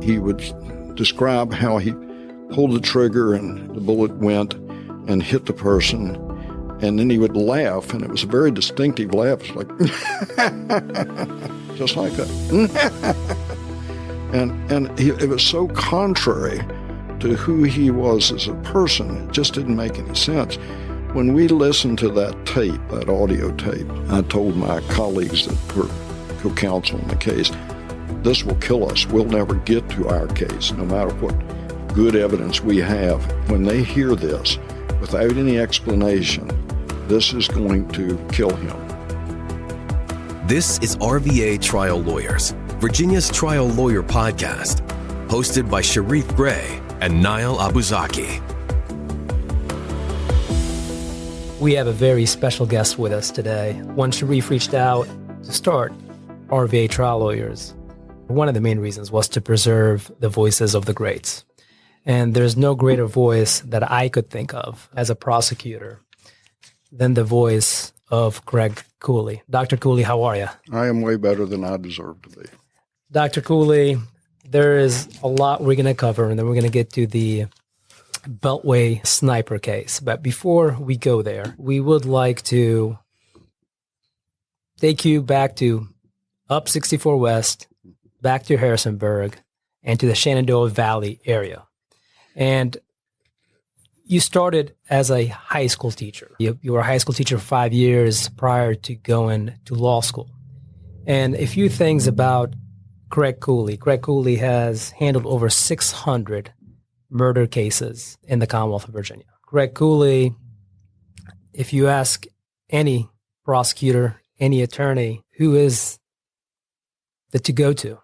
he would describe how he pulled the trigger and the bullet went and hit the person, and then he would laugh, and it was a very distinctive laugh. It's like, just like that. It was so contrary to who he was as a person. It just didn't make any sense. When we listened to that tape, that audio tape, I told my colleagues that were co-counsel in the case, this will kill us. We'll never get to our case, no matter what good evidence we have. When they hear this, without any explanation, this is going to kill him. This is RVA Trial Lawyers, Virginia's trial lawyer podcast, hosted by Sharif Gray and Niall Abuzaki. We have a very special guest with us today. When Sharif reached out to start RVA Trial Lawyers, one of the main reasons was to preserve the voices of the greats. And there's no greater voice that I could think of as a prosecutor than the voice of Greg Cooley. Dr. Cooley, how are you? I am way better than I deserve to be. Dr. Cooley, there is a lot we're going to cover, and then we're going to get to the Beltway sniper case. But before we go there, we would like to take you back to up 64 West, back to Harrisonburg, and to the Shenandoah Valley area. And you started as a high school teacher. You were a high school teacher for 5 years prior to going to law school. And a few things about Greg Cooley. Greg Cooley has handled over 600 murder cases in the Commonwealth of Virginia. Greg Cooley, if you ask any prosecutor, any attorney, who is the to-go-to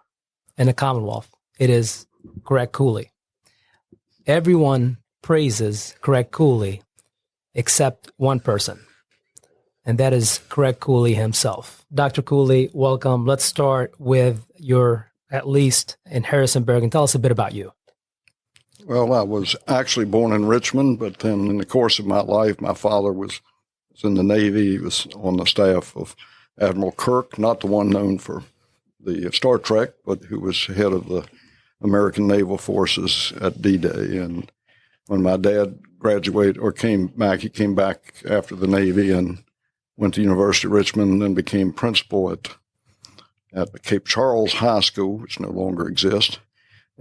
in the Commonwealth, it is Greg Cooley. Everyone praises Greg Cooley except one person, and that is Greg Cooley himself. Dr. Cooley, welcome. Let's start with your, at least in Harrisonburg, and tell us a bit about you. Well, I was actually born in Richmond, but then in the course of my life, my father was in the Navy. He was on the staff of Admiral Kirk, not the one known for the Star Trek, but who was head of the American Naval Forces at D-Day. And when my dad graduated or came back, he came back after the Navy and went to University of Richmond and then became principal at Cape Charles High School, which no longer exists,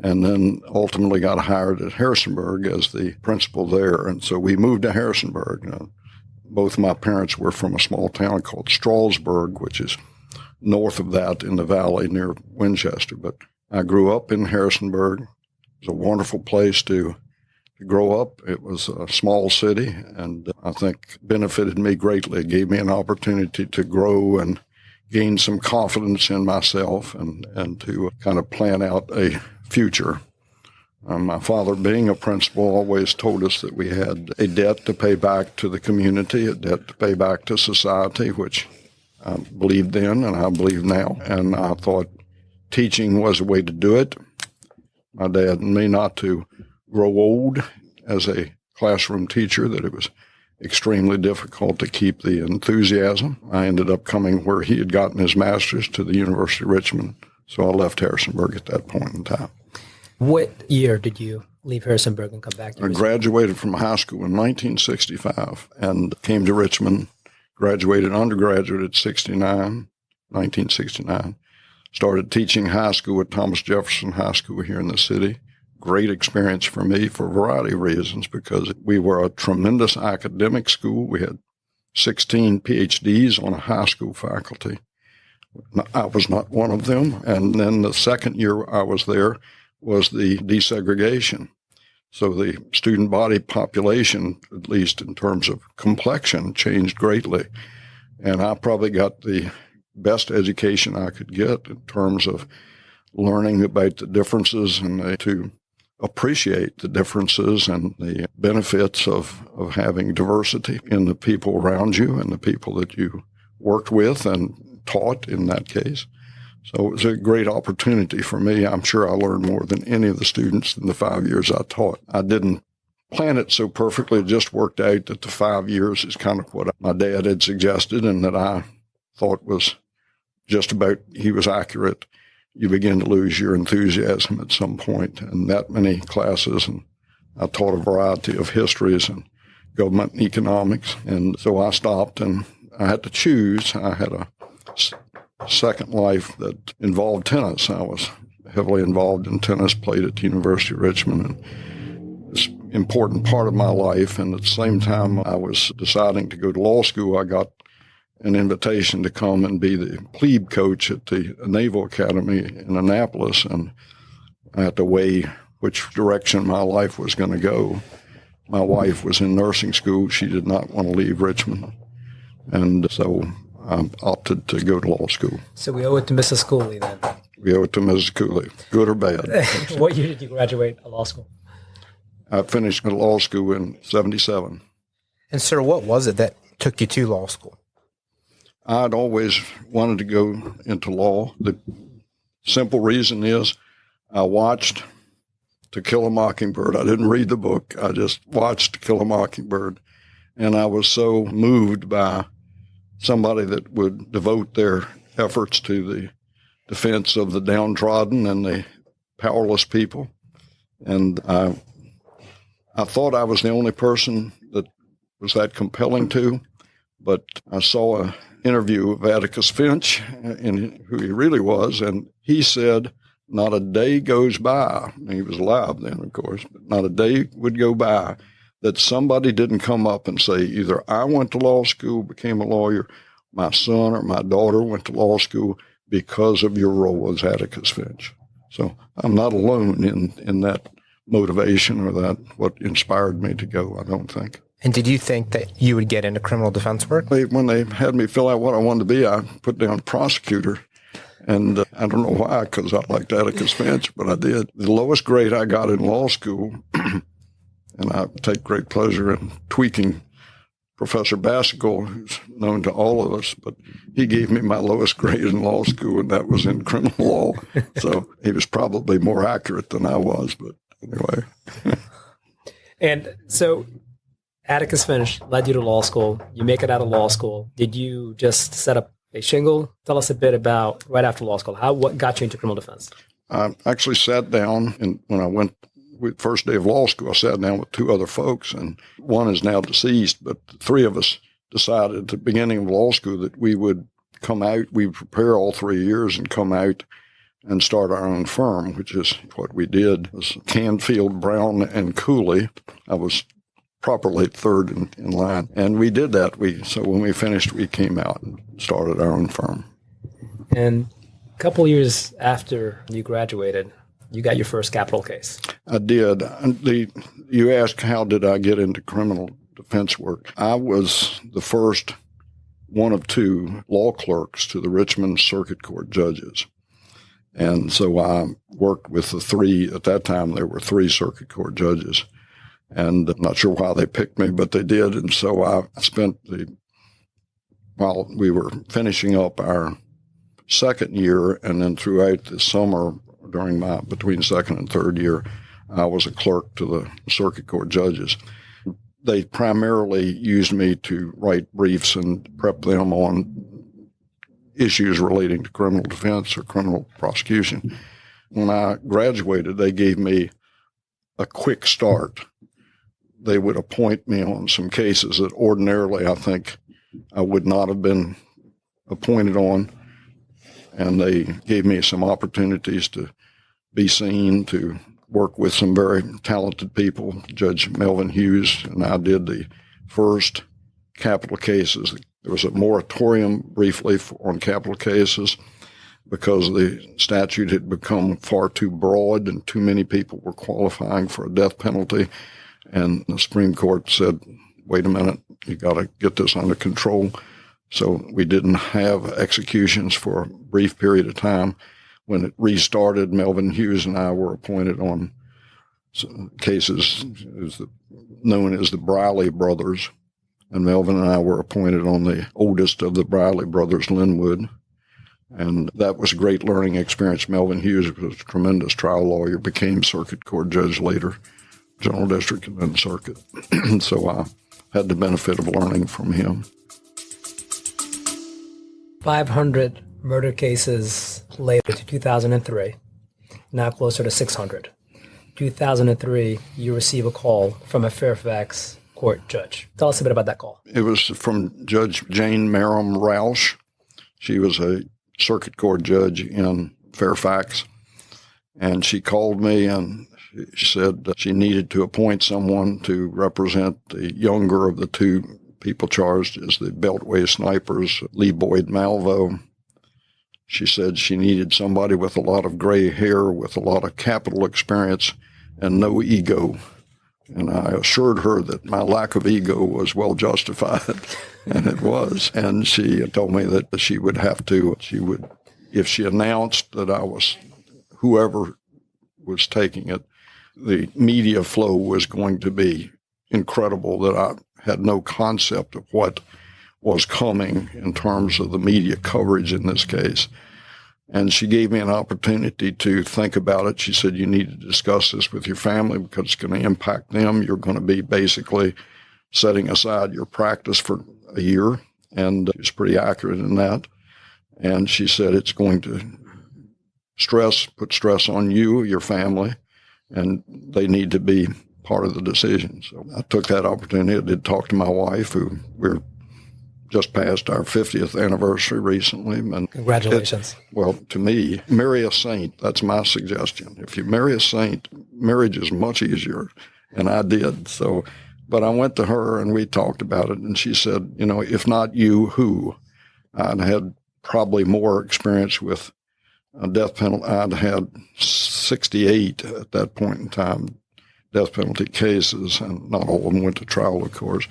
and then ultimately got hired at Harrisonburg as the principal there. And so we moved to Harrisonburg. Both of my parents were from a small town called Strawsburg, which is north of that in the valley near Winchester. But I grew up in Harrisonburg. It was a wonderful place to grow up. It was a small city, and I think benefited me greatly. It gave me an opportunity to grow and gain some confidence in myself and to kind of plan out a future. My father, being a principal, always told us that we had a debt to pay back to the community, a debt to pay back to society, which I believed then and I believe now. And I thought teaching was a way to do it. My dad and me not to grow old as a classroom teacher, that it was extremely difficult to keep the enthusiasm. I ended up coming where he had gotten his master's to the University of Richmond, so I left Harrisonburg at that point in time. What year did you leave Harrisonburg and come back to Richmond? I graduated from high school in 1965 and came to Richmond, graduated undergraduate at 1969, started teaching high school at Thomas Jefferson High School here in the city. Great experience for me for a variety of reasons, because we were a tremendous academic school. We had 16 PhDs on a high school faculty. I was not one of them. And then the second year I was there was the desegregation. So the student body population, at least in terms of complexion, changed greatly. And I probably got the best education I could get in terms of learning about the differences and to appreciate the differences and the benefits of having diversity in the people around you and the people that you worked with and taught in that case. So it was a great opportunity for me. I'm sure I learned more than any of the students in the 5 years I taught. I didn't plan it so perfectly. It just worked out that the 5 years is kind of what my dad had suggested and that I thought was just about, he was accurate. you begin to lose your enthusiasm at some point. And that many classes, and I taught a variety of histories and government and economics. And so I stopped, and I had to choose. I had a second life that involved tennis. I was heavily involved in tennis, played at the University of Richmond, and it's an important part of my life. And at the same time I was deciding to go to law school, I got an invitation to come and be the plebe coach at the Naval Academy in Annapolis, and I had to weigh which direction my life was going to go. My wife was in nursing school. She did not want to leave Richmond, and so I opted to go to law school. So we owe it to Mrs. Cooley then. We owe it to Mrs. Cooley, good or bad. What year did you graduate law school? I finished law school in 1977. And sir, what was it that took you to law school? I'd always wanted to go into law. The simple reason is I watched To Kill a Mockingbird. I didn't read the book. I just watched To Kill a Mockingbird. And I was so moved by somebody that would devote their efforts to the defense of the downtrodden and the powerless people. And I thought I was the only person that was that compelling to, but I saw an interview of Atticus Finch, and who he really was, and he said, not a day goes by, and he was alive then, of course, but not a day would go by that somebody didn't come up and say, either I went to law school, became a lawyer, my son or my daughter went to law school because of your role as Atticus Finch. So I'm not alone in that motivation or that what inspired me to go, I don't think. And did you think that you would get into criminal defense work? When they had me fill out what I wanted to be, I put down prosecutor. And I don't know why, because I liked Atticus Finch, but I did. The lowest grade I got in law school, and I take great pleasure in tweaking Professor Bassicle, who's known to all of us, but he gave me my lowest grade in law school, and that was in criminal law. So he was probably more accurate than I was, but anyway. And so Atticus Finch led you to law school. You make it out of law school. Did you just set up a shingle? Tell us a bit about right after law school. What got you into criminal defense? I actually sat down, and when I went with first day of law school, I sat down with two other folks, and one is now deceased, but the three of us decided at the beginning of law school that we would come out, we would prepare all 3 years and come out and start our own firm, which is what we did. It was Canfield, Brown, and Cooley. I was properly third in line, and we did that. So when we finished, we came out and started our own firm. And a couple years after you graduated, you got your first capital case. I did. You asked how did I get into criminal defense work. I was the first one of two law clerks to the Richmond Circuit Court judges. And so I worked with the three, at that time there were 3 circuit court judges. And I'm not sure why they picked me, but they did. And so I spent while we were finishing up our second year, and then throughout the summer during between second and third year, I was a clerk to the circuit court judges. They primarily used me to write briefs and prep them on issues relating to criminal defense or criminal prosecution. When I graduated, they gave me a quick start. They would appoint me on some cases that ordinarily I think I would not have been appointed on. And they gave me some opportunities to be seen, to work with some very talented people. Judge Melvin Hughes and I did the first capital cases. There was a moratorium briefly on capital cases because the statute had become far too broad and too many people were qualifying for a death penalty. And the Supreme Court said, wait a minute, you got to get this under control. So we didn't have executions for a brief period of time. When it restarted, Melvin Hughes and I were appointed on cases known as the Briley brothers. And Melvin and I were appointed on the oldest of the Briley brothers, Linwood. And that was a great learning experience. Melvin Hughes was a tremendous trial lawyer, became circuit court judge later, general district and then circuit. So I had the benefit of learning from him. 500 murder cases later. Did 2003, now closer to 600. 2003, you receive a call from a Fairfax court judge. Tell us a bit about that call. It was from Judge Jane Merrim Roush. She was a circuit court judge in Fairfax. And she called me and she said that she needed to appoint someone to represent the younger of the two people charged as the Beltway snipers, Lee Boyd Malvo. She said she needed somebody with a lot of gray hair, with a lot of capital experience, and no ego. And I assured her that my lack of ego was well justified, and it was. And she told me that if she announced that I was whoever was taking it, the media flow was going to be incredible, that I had no concept of what was coming in terms of the media coverage in this case. And she gave me an opportunity to think about it. She said, you need to discuss this with your family because it's going to impact them. You're going to be basically setting aside your practice for a year. And she was pretty accurate in that. And she said, it's going to put stress on you, your family, and they need to be part of the decision. So I took that opportunity. I did talk to my wife, who we're just passed our 50th anniversary recently. And congratulations. Well, to me, marry a saint. That's my suggestion. If you marry a saint, marriage is much easier. And I did. So, but I went to her and we talked about it. And she said, if not you, who? I'd had probably more experience with a death penalty. I'd had 68 at that point in time, death penalty cases, and not all of them went to trial, of course.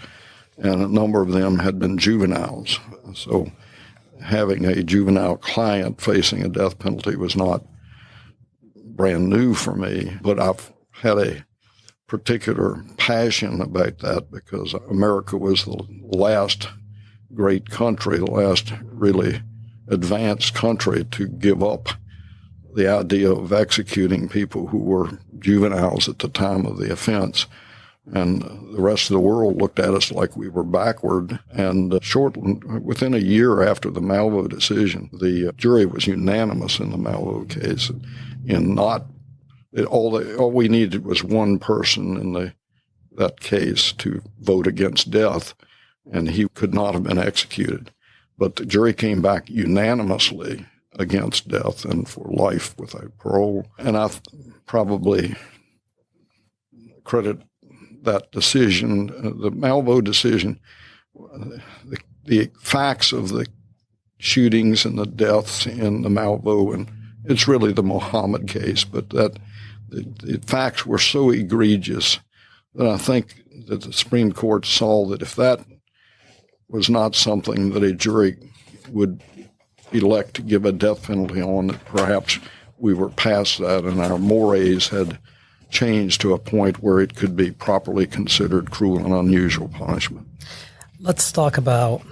And a number of them had been juveniles. So having a juvenile client facing a death penalty was not brand new for me, but I've had a particular passion about that because America was the last great country, the last really advanced country to give up the idea of executing people who were juveniles at the time of the offense. And the rest of the world looked at us like we were backward. And within a year after the Malvo decision, the jury was unanimous in the Malvo case. All we needed was one person in that case to vote against death, and he could not have been executed. But the jury came back unanimously against death and for life without parole. And I probably credit that decision, the Malvo decision, the facts of the shootings and the deaths in the Malvo, and it's really the Muhammad case, but that the facts were so egregious that I think that the Supreme Court saw that if that was not something that a jury would elect to give a death penalty on, that perhaps we were past that and our mores had changed to a point where it could be properly considered cruel and unusual punishment. Let's talk about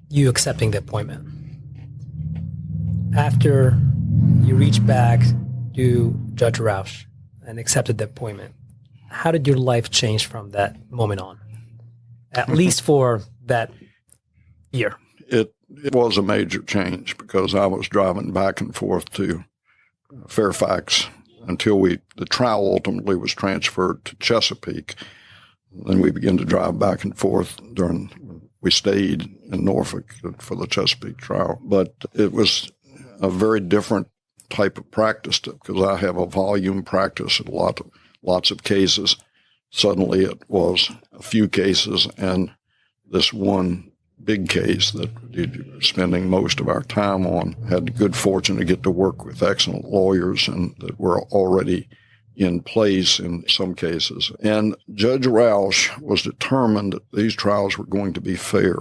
you accepting the appointment. After you reached back to Judge Roush and accepted the appointment, how did your life change from that moment on? At least for that year. It was a major change because I was driving back and forth to Fairfax until the trial ultimately was transferred to Chesapeake. Then we began to drive back and forth we stayed in Norfolk for the Chesapeake trial. But it was a very different type of practice because I have a volume practice, lots of cases. Suddenly it was a few cases and this one big case that we were spending most of our time on. Had the good fortune to get to work with excellent lawyers and that were already in place in some cases. And Judge Roush was determined that these trials were going to be fair.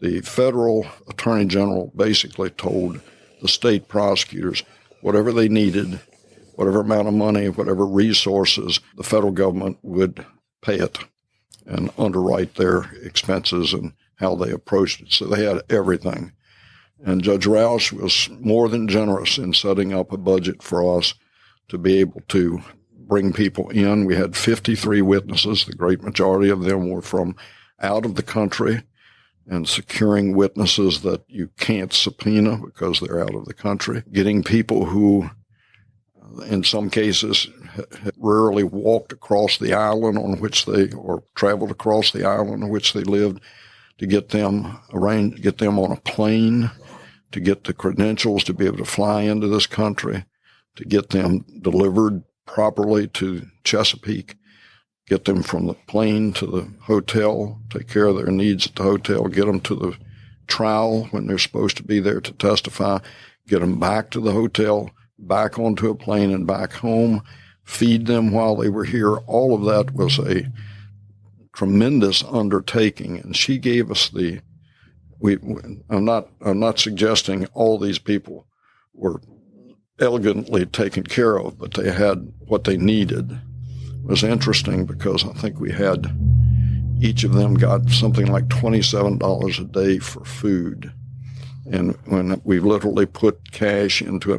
The federal attorney general basically told the state prosecutors whatever they needed, whatever amount of money, whatever resources, the federal government would pay it and underwrite their expenses and how they approached it. So they had everything. And Judge Roush was more than generous in setting up a budget for us to be able to bring people in. We had 53 witnesses. The great majority of them were from out of the country. and securing witnesses that you can't subpoena because they're out of the country, getting people who, in some cases, rarely walked across the island on which they, or traveled across the island on which they lived, to get them arranged, get them on a plane, to get the credentials to be able to fly into this country, to get them delivered properly to Chesapeake, get them from the plane to the hotel, take care of their needs at the hotel, get them to the trial when they're supposed to be there to testify, get them back to the hotel, back onto a plane and back home, feed them while they were here. All of that was a tremendous undertaking, and she gave us I'm not suggesting all these people were elegantly taken care of, but they had what they needed. It was interesting because I think each of them got something like $27 a day for food. And when we literally put cash into a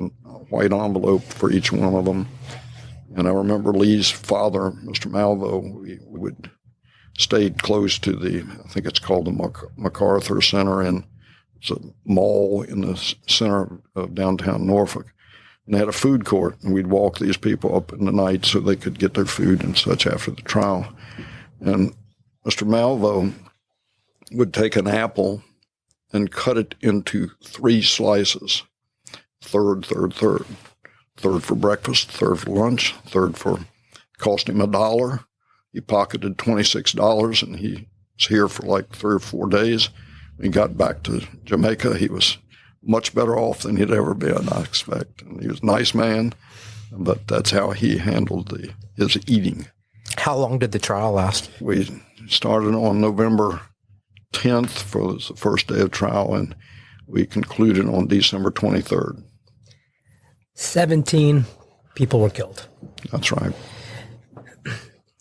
white envelope for each one of them. And I remember Lee's father, Mr. Malvo, we would stay close to I think it's called the MacArthur Center, and it's a mall in the center of downtown Norfolk. And they had a food court, and we'd walk these people up in the night so they could get their food and such after the trial. And Mr. Malvo would take an apple and cut it into 3 slices, third for breakfast, third for lunch, third for, cost him $1. He pocketed $26, and he was here for like 3 or 4 days. When he got back to Jamaica, he was much better off than he'd ever been, I expect. And he was a nice man, but that's how he handled his eating. How long did the trial last? We started on November 10th for the first day of trial, and we concluded on December 23rd. 17 people were killed. That's right.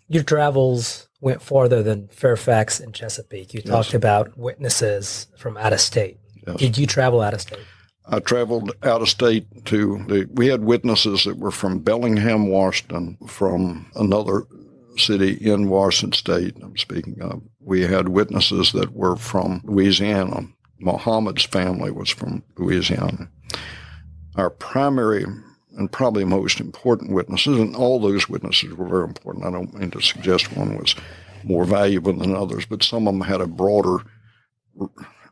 Your travels went farther than Fairfax and Chesapeake. You talked about witnesses from out of state. Yes. Did you travel out of state? I traveled out of state we had witnesses that were from Bellingham, Washington, from another city in Washington State, I'm speaking of. We had witnesses that were from Louisiana. Muhammad's family was from Louisiana. Our primary and probably most important witnesses, and all those witnesses were very important. I don't mean to suggest one was more valuable than others, but some of them had a broader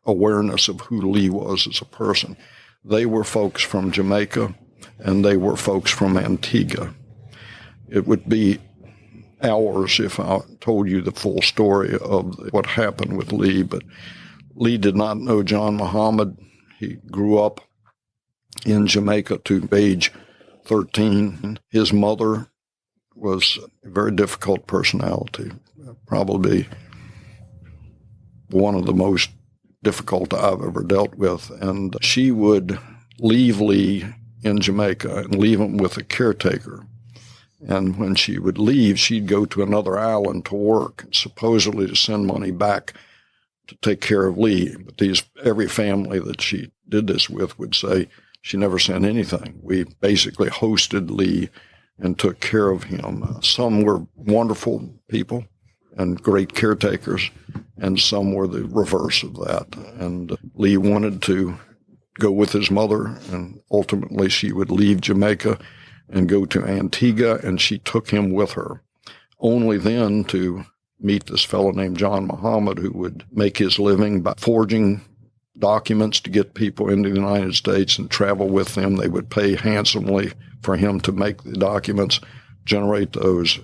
awareness of who Lee was as a person. They were folks from Jamaica, and they were folks from Antigua. It would be hours if I told you the full story of what happened with Lee, but Lee did not know John Muhammad. He grew up in Jamaica to age 13. His mother was a very difficult personality, probably one of the most difficult I've ever dealt with. And she would leave Lee in Jamaica and leave him with a caretaker. And when she would leave, she'd go to another island to work, supposedly to send money back to take care of Lee. But every family that she did this with would say she never sent anything. We basically hosted Lee and took care of him. Some were wonderful people and great caretakers, and some were the reverse of that. And Lee wanted to go with his mother, and ultimately she would leave Jamaica and go to Antigua, and she took him with her, only then to meet this fellow named John Muhammad, who would make his living by forging documents to get people into the United States and travel with them. They would pay handsomely for him to make the documents, generate those,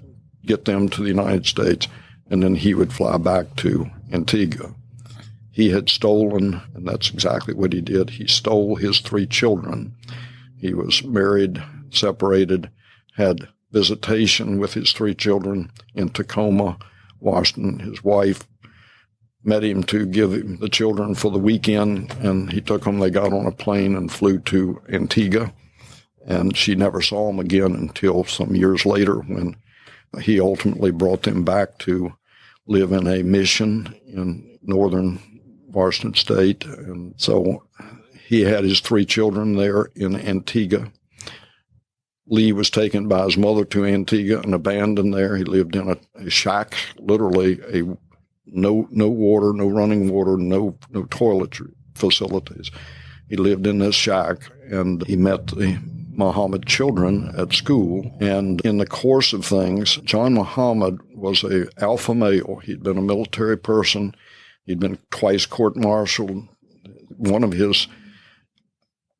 get them to the United States, and then he would fly back to Antigua. He had stolen, and that's exactly what he did. He stole his 3 children. He was married, separated, had visitation with his 3 children in Tacoma, Washington. His wife met him to give him the children for the weekend, and he took them. They got on a plane and flew to Antigua, and she never saw him again until some years later when he ultimately brought them back to live in a mission in northern Washington State. And so he had his 3 children there in Antigua. Lee was taken by his mother to Antigua and abandoned there. He lived in a shack, literally a no water, no running water, no toiletry facilities. He lived in this shack, and he met the Muhammad children at school. And in the course of things, John Muhammad was a alpha male. He'd been a military person. He'd been twice court-martialed. One of his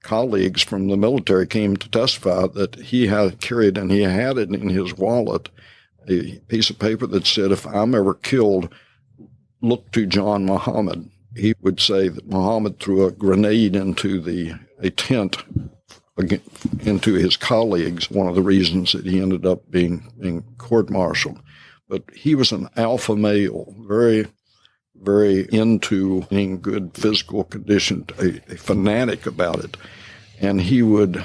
colleagues from the military came to testify that he had carried, and he had it in his wallet, a piece of paper that said, "If I'm ever killed, look to John Muhammad." He would say that Muhammad threw a grenade into a tent into his colleagues, one of the reasons that he ended up being court-martialed. But he was an alpha male, very, very into being good physical condition, a fanatic about it. And he would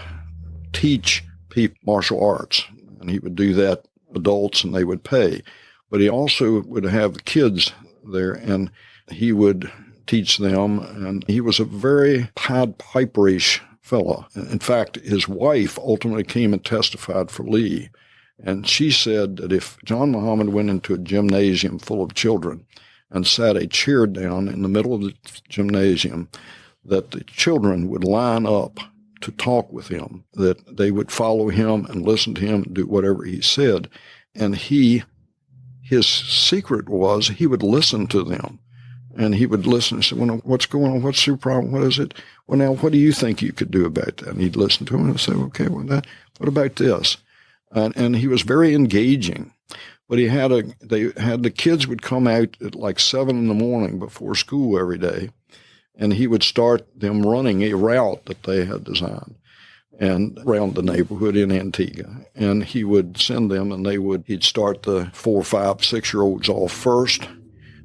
teach people martial arts, and he would do that adults, and they would pay. But he also would have the kids there, and he would teach them, and he was a very Pied Piperish fellow. In fact, his wife ultimately came and testified for Lee, and she said that if John Muhammad went into a gymnasium full of children and sat a chair down in the middle of the gymnasium, that the children would line up to talk with him, that they would follow him and listen to him and do whatever he said. And his secret was he would listen to them. And he would listen and say, "Well, what's going on? What's your problem? What is it? Well, now, what do you think you could do about that?" And he'd listen to him and say, "Okay, well, what about this?" And he was very engaging. But the kids would come out at like 7 a.m. before school every day, and he would start them running a route that they had designed and around the neighborhood in Antigua. And he would send them, and he'd start the 4, 5, 6-year-olds off first.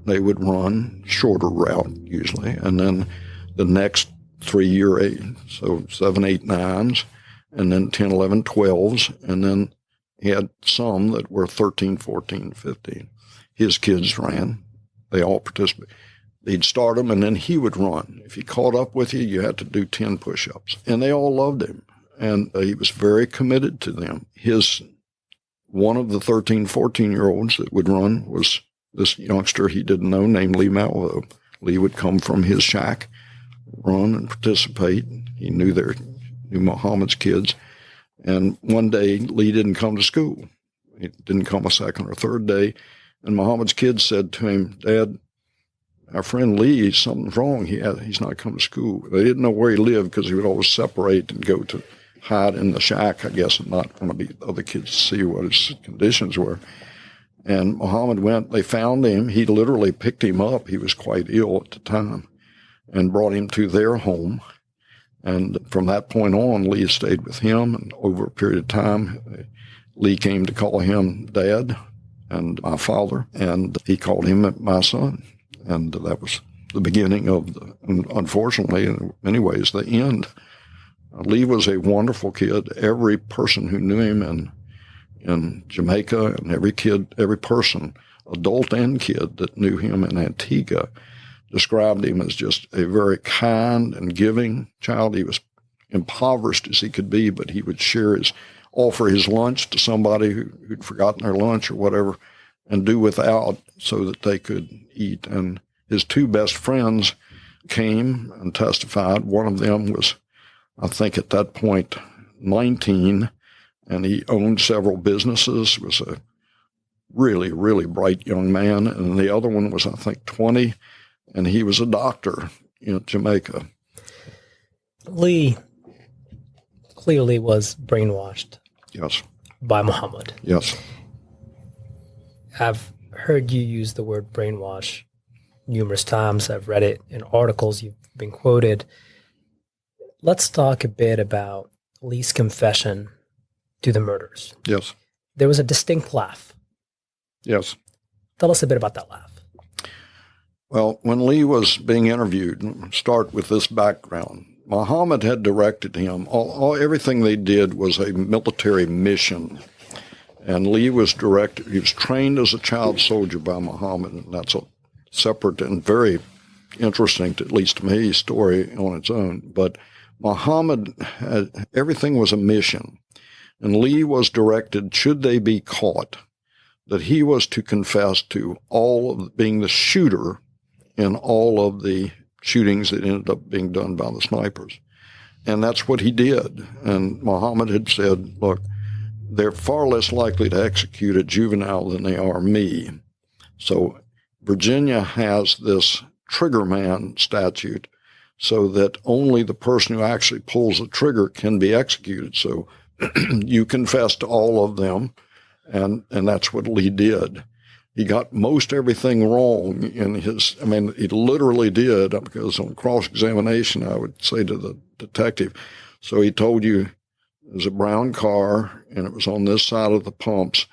They would run shorter route usually, and then the next 3-year age, so 7, 8, 9s, and then 10, 11, 12s, and then he had some that were 13, 14, 15. His kids ran. They all participated. They'd start them, and then he would run. If he caught up with you, you had to do 10 push-ups. And they all loved him, and he was very committed to them. One of the 13, 14-year-olds that would run was this youngster he didn't know named Lee Malvo. Lee would come from his shack, run and participate. He knew Muhammad's kids. And one day, Lee didn't come to school. He didn't come a second or third day. And Muhammad's kids said to him, "Dad, our friend Lee, something's wrong. He's not come to school." They didn't know where he lived because he would always separate and go to hide in the shack, I guess, and not want to be other kids to see what his conditions were. And Muhammad went, they found him. He literally picked him up. He was quite ill at the time, and brought him to their home. And from that point on, Lee stayed with him. And over a period of time, Lee came to call him Dad and my father, and he called him my son. And that was the beginning of unfortunately, in many ways, the end. Lee was a wonderful kid. Every person who knew him in Jamaica, and every person, adult and kid that knew him in Antigua, described him as just a very kind and giving child. He was impoverished as he could be, but he would offer his lunch to somebody who'd forgotten their lunch or whatever, and do without so that they could eat. And his 2 best friends came and testified. One of them was, I think at that point, 19, and he owned several businesses, was a really, really bright young man. And the other one was, I think, 20, and he was a doctor in Jamaica. Lee clearly was brainwashed. Yes. By Muhammad. Yes. I've heard you use the word brainwash numerous times. I've read it in articles. You've been quoted. Let's talk a bit about Lee's confession to the murders. Yes. There was a distinct laugh. Yes. Tell us a bit about that laugh. Well, when Lee was being interviewed, start with this background. Muhammad had directed him. Everything they did was a military mission. And Lee was directed. He was trained as a child soldier by Muhammad, and that's a separate and very interesting, at least to me, story on its own. But Muhammad everything was a mission. And Lee was directed, should they be caught, that he was to confess to all of being the shooter in all of the shootings that ended up being done by the snipers. And that's what he did. And Muhammad had said, look, they're far less likely to execute a juvenile than they are me. So Virginia has this trigger man statute so that only the person who actually pulls the trigger can be executed. So you confess to all of them, and that's what Lee did. He got most everything wrong in his, I mean, he literally did, because on cross-examination, I would say to the detective, so he told you it was a brown car, and it was on this side of the pumps,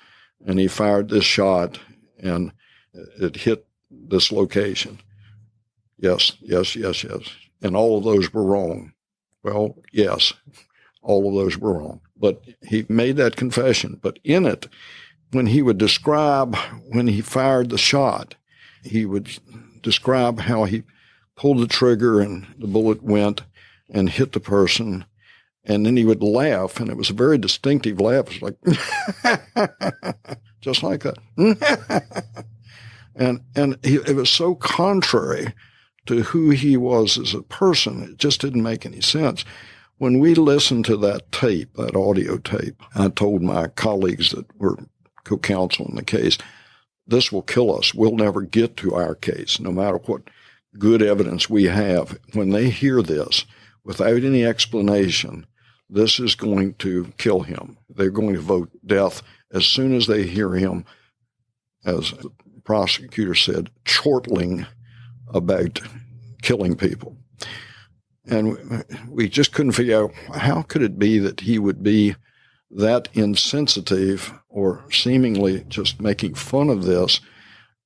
and he fired this shot, and it hit this location. Yes. And all of those were wrong. Well, yes, all of those were wrong. But he made that confession. But in it, when he would describe when he fired the shot, he would describe how he pulled the trigger and the bullet went and hit the person. And then he would laugh, and it was a very distinctive laugh. It was like, just like that. And it was so contrary to who he was as a person. It just didn't make any sense. When we listened to that tape, that audio tape, I told my colleagues that were co-counsel in the case, this will kill us. We'll never get to our case, no matter what good evidence we have. When they hear this, without any explanation, this is going to kill him. They're going to vote death as soon as they hear him, as the prosecutor said, chortling about killing people. And we just couldn't figure out how could it be that he would be that insensitive or seemingly just making fun of this.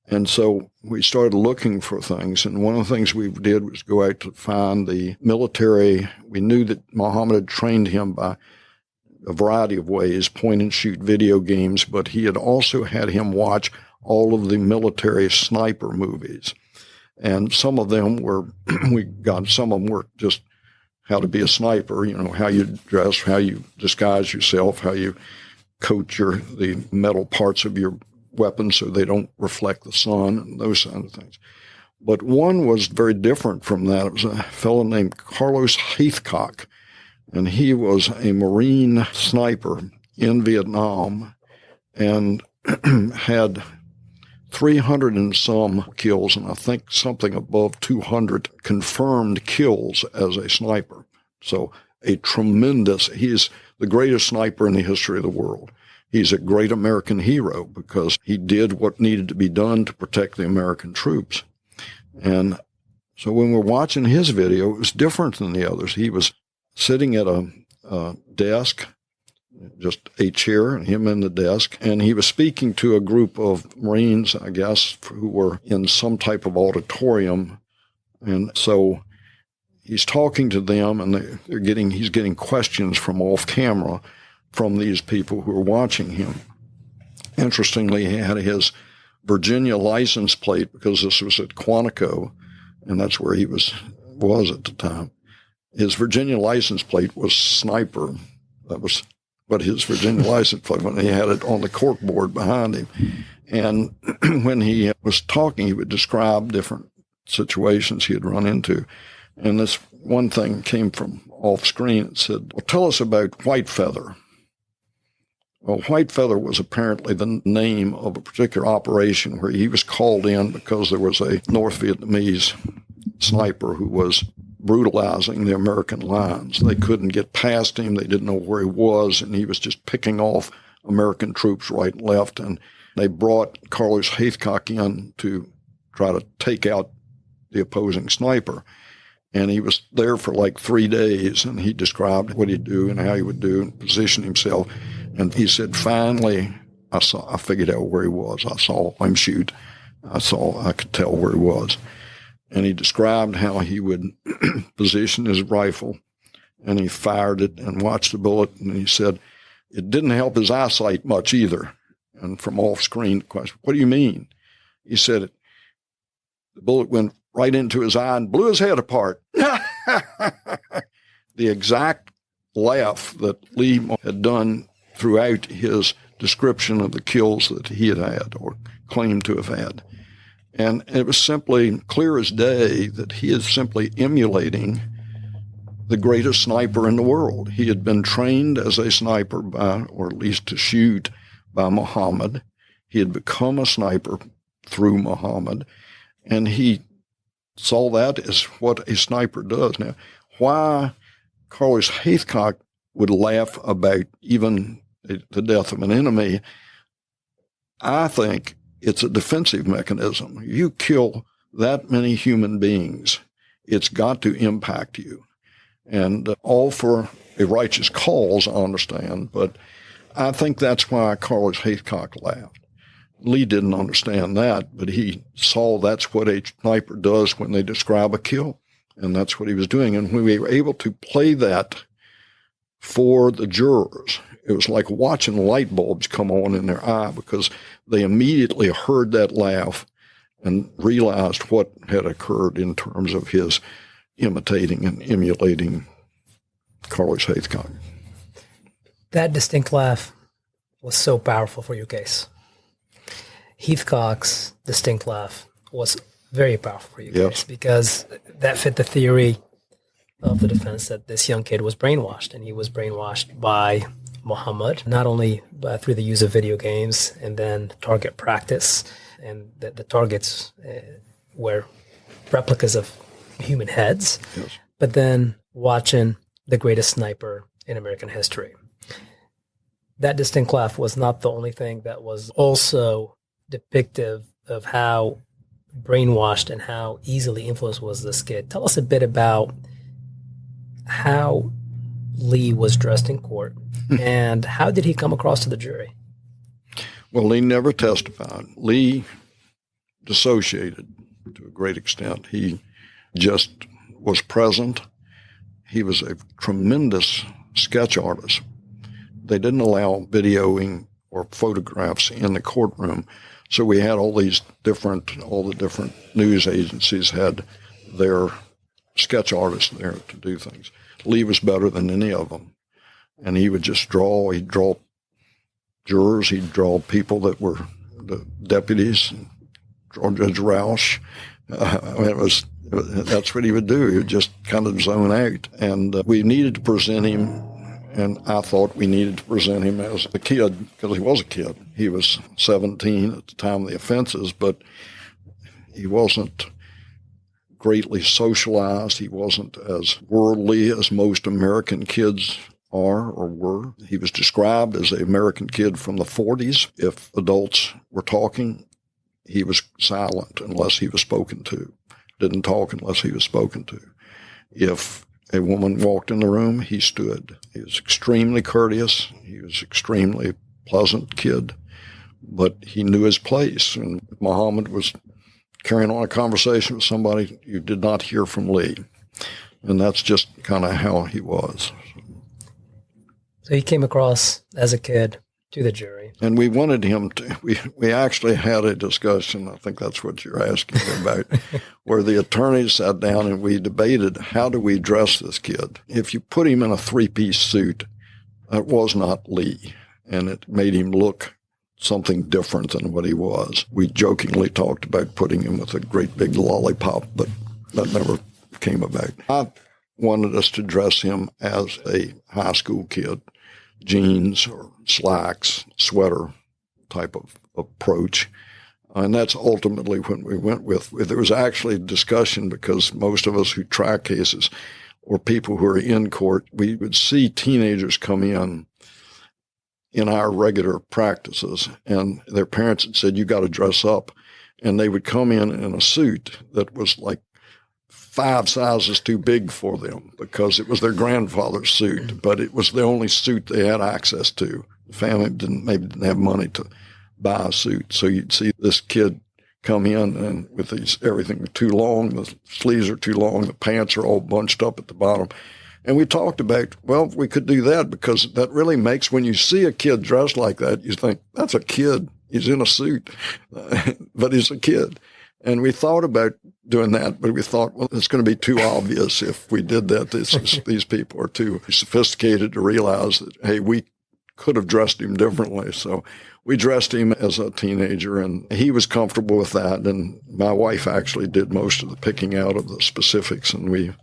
And so we started looking for things. And one of the things we did was go out to find the military. We knew that Muhammad had trained him by a variety of ways, point and shoot video games, but he had also had him watch all of the military sniper movies. And some of them were, some of them were just how to be a sniper, how you dress, how you disguise yourself, how you coat the metal parts of your weapon so they don't reflect the sun and those kind of things. But one was very different from that. It was a fellow named Carlos Heathcock, and he was a Marine sniper in Vietnam and had 300 and some kills, and I think something above 200 confirmed kills as a sniper. So he's the greatest sniper in the history of the world. He's a great American hero because he did what needed to be done to protect the American troops. And so when we're watching his video, it was different than the others. He was sitting at a desk, just a chair and him in the desk, and he was speaking to a group of Marines, I guess, who were in some type of auditorium. And so he's talking to them, and he's getting questions from off camera from these people who are watching him. Interestingly, he had his Virginia license plate because this was at Quantico, and that's where he was at the time. His Virginia license plate was sniper. That was what his Virginia license plate, when he had it on the corkboard behind him. And when he was talking, he would describe different situations he had run into. And this one thing came from off screen. It said, well, tell us about White Feather. Well, White Feather was apparently the name of a particular operation where he was called in because there was a North Vietnamese sniper who was brutalizing the American lines. They couldn't get past him. They didn't know where he was, and he was just picking off American troops right and left. And they brought Carlos Heathcock in to try to take out the opposing sniper. And he was there for like 3 days, and he described what he'd do and how he would do and position himself. And he said, finally, I figured out where he was. I saw him shoot. I could tell where he was. And he described how he would position his rifle, and he fired it and watched the bullet. And he said it didn't help his eyesight much either. And from off screen, the question, what do you mean? He said the bullet went right into his eye and blew his head apart. The exact laugh that Lee had done throughout his description of the kills that he had had or claimed to have had. And it was simply clear as day that he is simply emulating the greatest sniper in the world. He had been trained as a sniper by, or at least to shoot, by Muhammad. He had become a sniper through Muhammad, and he saw that as what a sniper does. Now, why Carlos Haithcock would laugh about even the death of an enemy, I think it's a defensive mechanism. You kill that many human beings, it's got to impact you. And all for a righteous cause, I understand, but I think that's why Carlos Haithcock laughed. Lee didn't understand that, but he saw that's what a sniper does when they describe a kill, and that's what he was doing. And when we were able to play that for the jurors, it was like watching light bulbs come on in their eye, because they immediately heard that laugh and realized what had occurred in terms of his imitating and emulating Carlos Haithcock. That distinct laugh was so powerful for your case. Heathcock's distinct laugh was very powerful for your case, because that fit the theory of the defense that this young kid was brainwashed, and he was brainwashed by Muhammad, not only through the use of video games and then target practice, and the targets were replicas of human heads, but then watching the greatest sniper in American history. That distinct laugh was not the only thing that was also depictive of how brainwashed and how easily influenced was this kid. Tell us a bit about how Lee was dressed in court and how did he come across to the jury? Well, Lee never testified. Lee dissociated to a great extent. He just was present. He was a tremendous sketch artist. They didn't allow videoing or photographs in the courtroom. So we had all the different news agencies had their sketch artists there to do things. Lee was better than any of them. And he would just draw. He'd draw jurors. He'd draw people that were the deputies, draw Judge Roush. That's what he would do. He would just kind of zone out. And we needed to present him, and I thought we needed to present him as a kid, because he was a kid. He was 17 at the time of the offenses, but he wasn't greatly socialized. He wasn't as worldly as most American kids are or were. He was described as an American kid from the 40s. If adults were talking, he was silent unless he was spoken to. Didn't talk unless he was spoken to. If a woman walked in the room, he stood. He was extremely courteous. He was extremely pleasant kid, but he knew his place. And Muhammad was carrying on a conversation with somebody, you did not hear from Lee. And that's just kind of how he was. So he came across as a kid to the jury. And we wanted him to, we actually had a discussion, I think that's what you're asking me about, where the attorneys sat down and we debated, how do we dress this kid? If you put him in a three-piece suit, that was not Lee, and it made him look something different than what he was. We jokingly talked about putting him with a great big lollipop, but that never came about. I wanted us to dress him as a high school kid, jeans or slacks, sweater type of approach. And that's ultimately what we went with. There was actually discussion, because most of us who try cases or people who are in court, we would see teenagers come in our regular practices, and their parents had said, you got to dress up. And they would come in a suit that was like 5 sizes too big for them, because it was their grandfather's suit, but it was the only suit they had access to. The family didn't have money to buy a suit. So you'd see this kid come in and with everything too long, the sleeves are too long, the pants are all bunched up at the bottom. And we talked about, well, we could do that, because that really makes, when you see a kid dressed like that, you think, that's a kid. He's in a suit, but he's a kid. And we thought about doing that, but we thought, well, it's going to be too obvious if we did that. These people are too sophisticated to realize that, hey, we could have dressed him differently. So we dressed him as a teenager, and he was comfortable with that. And my wife actually did most of the picking out of the specifics, and we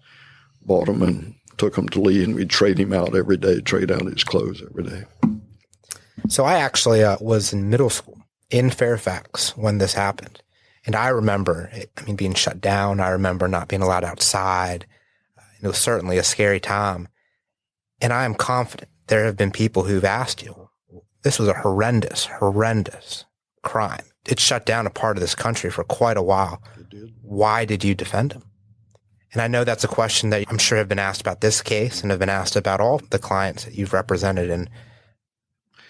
bought him and took him to Lee, and we'd trade him out every day, trade out his clothes every day. So I actually was in middle school in Fairfax when this happened. And I remember, being shut down. I remember not being allowed outside. It was certainly a scary time. And I am confident there have been people who've asked you, this was a horrendous, horrendous crime. It shut down a part of this country for quite a while. It did. Why did you defend him? And I know that's a question that I'm sure have been asked about this case and have been asked about all the clients that you've represented. And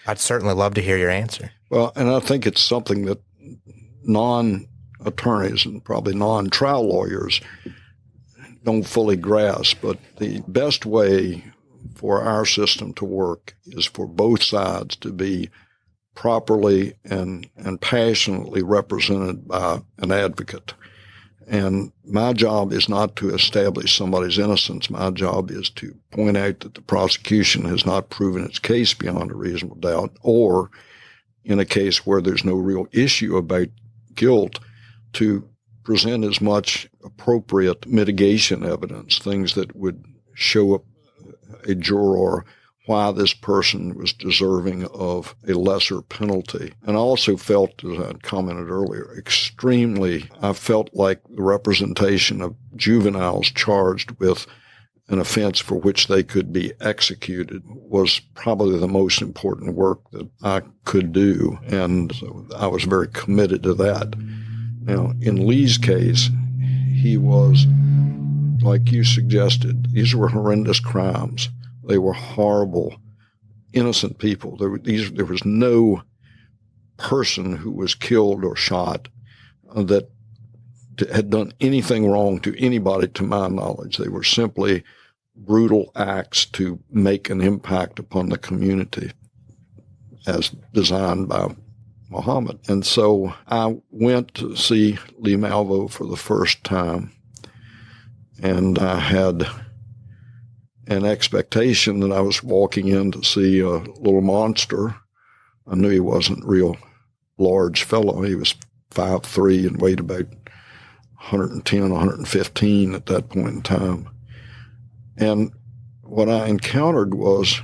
I'd certainly love to hear your answer. Well, and I think it's something that non-attorneys and probably non-trial lawyers don't fully grasp. But the best way for our system to work is for both sides to be properly and passionately represented by an advocate. And my job is not to establish somebody's innocence. My job is to point out that the prosecution has not proven its case beyond a reasonable doubt, or in a case where there's no real issue about guilt, to present as much appropriate mitigation evidence, things that would show a juror why this person was deserving of a lesser penalty. And I also felt, as I commented earlier, I felt like the representation of juveniles charged with an offense for which they could be executed was probably the most important work that I could do. And so I was very committed to that. Now, in Lee's case, he was, like you suggested, these were horrendous crimes. They were horrible, innocent people. There was no person who was killed or shot that had done anything wrong to anybody, to my knowledge. They were simply brutal acts to make an impact upon the community as designed by Muhammad. And so I went to see Lee Malvo for the first time, and I had an expectation that I was walking in to see a little monster. I knew he wasn't a real large fellow. He was 5'3" and weighed about 110, 115 at that point in time. And what I encountered was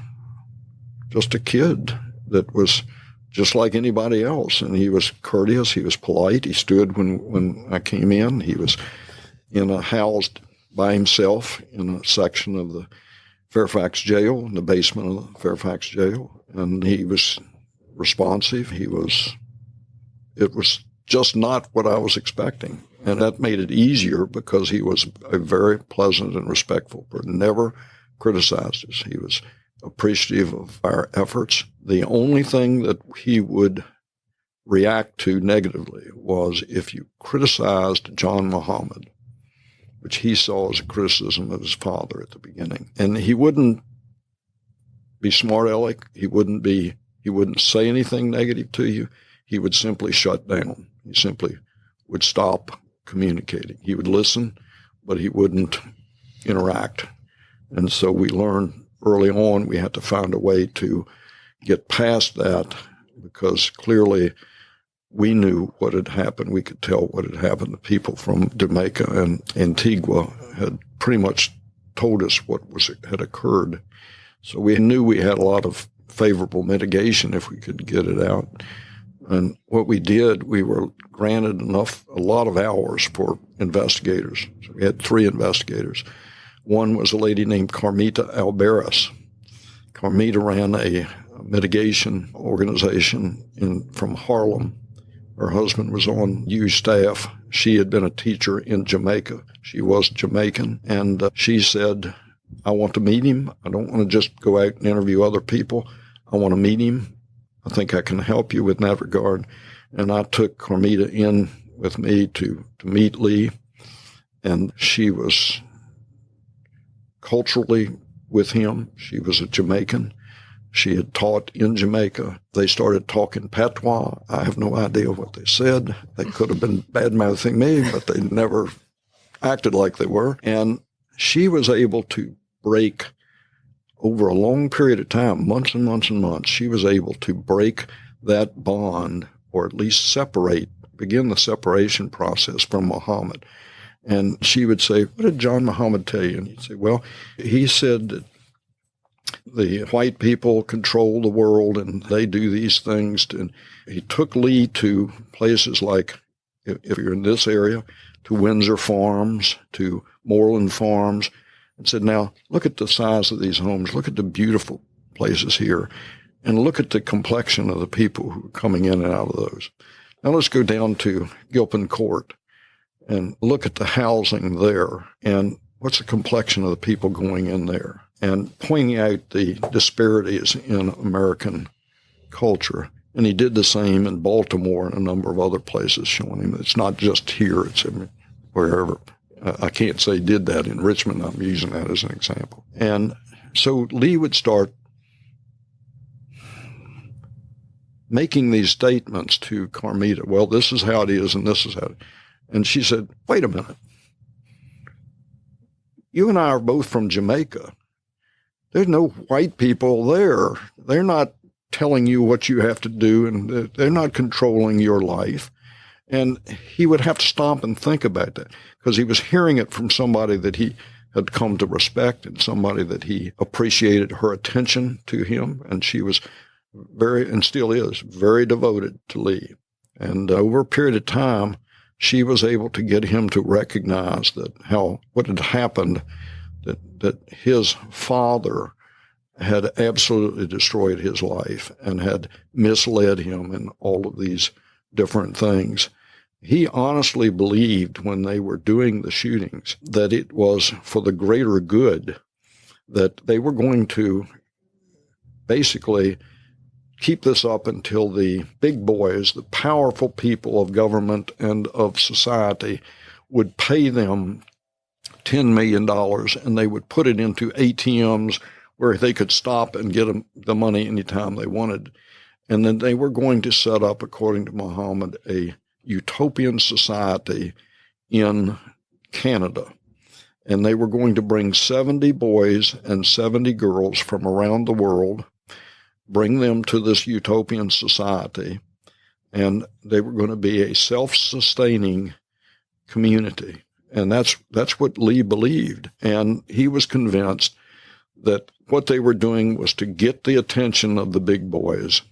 just a kid that was just like anybody else. And he was courteous. He was polite. He stood when I came in. He was housed by himself in a section of the Fairfax jail, in the basement of the Fairfax jail. And he was responsive. It was just not what I was expecting. And that made it easier because he was a very pleasant and respectful person, never criticized us. He was appreciative of our efforts. The only thing that he would react to negatively was if you criticized John Muhammad, which he saw as a criticism of his father at the beginning. And he wouldn't be smart aleck. He wouldn't say anything negative to you. He would simply shut down. He simply would stop communicating. He would listen, but he wouldn't interact. And so we learned early on we had to find a way to get past that, because clearly we knew what had happened. We could tell what had happened. The people from Jamaica and Antigua had pretty much told us what had occurred. So we knew we had a lot of favorable mitigation if we could get it out. And what we did, we were granted a lot of hours for investigators. So we had 3 investigators. One was a lady named Carmita Alberas. Carmita ran a mitigation organization from Harlem. Her husband was on U staff. She had been a teacher in Jamaica. She was Jamaican. And she said, I want to meet him. I don't want to just go out and interview other people. I want to meet him. I think I can help you in that regard. And I took Carmita in with me to meet Lee. And she was culturally with him. She was a Jamaican. She had taught in Jamaica. They started talking patois. I have no idea what they said. They could have been bad-mouthing me, but they never acted like they were. And she was able to break over a long period of time, months and months and months, she was able to break that bond, or at least begin the separation process from Muhammad. And she would say, what did John Muhammad tell you? And he'd say, well, he said that the white people control the world and they do these things. And he took Lee to places like, if you're in this area, to Windsor Farms, to Moreland Farms, and said, now look at the size of these homes. Look at the beautiful places here. And look at the complexion of the people who are coming in and out of those. Now let's go down to Gilpin Court and look at the housing there. And what's the complexion of the people going in there? And pointing out the disparities in American culture. And he did the same in Baltimore and a number of other places, showing him it's not just here, it's wherever. I can't say he did that in Richmond. I'm using that as an example. And so Lee would start making these statements to Carmita. Well, this is how it is, and this is how it is. And she said, wait a minute. You and I are both from Jamaica. There's no white people there. They're not telling you what you have to do, and they're not controlling your life. And he would have to stop and think about that, because he was hearing it from somebody that he had come to respect and somebody that he appreciated her attention to him. And she was very, and still is, very devoted to Lee. And over a period of time, she was able to get him to recognize that what had happened, that his father had absolutely destroyed his life and had misled him in all of these different things. He honestly believed when they were doing the shootings that it was for the greater good, that they were going to basically keep this up until the big boys, the powerful people of government and of society, would pay them $10 million, and they would put it into ATMs where they could stop and get them the money anytime they wanted. And then they were going to set up, according to Muhammad, a utopian society in Canada. And they were going to bring 70 boys and 70 girls from around the world, bring them to this utopian society, and they were going to be a self-sustaining community. And that's what Lee believed. And he was convinced that what they were doing was to get the attention of the big boys.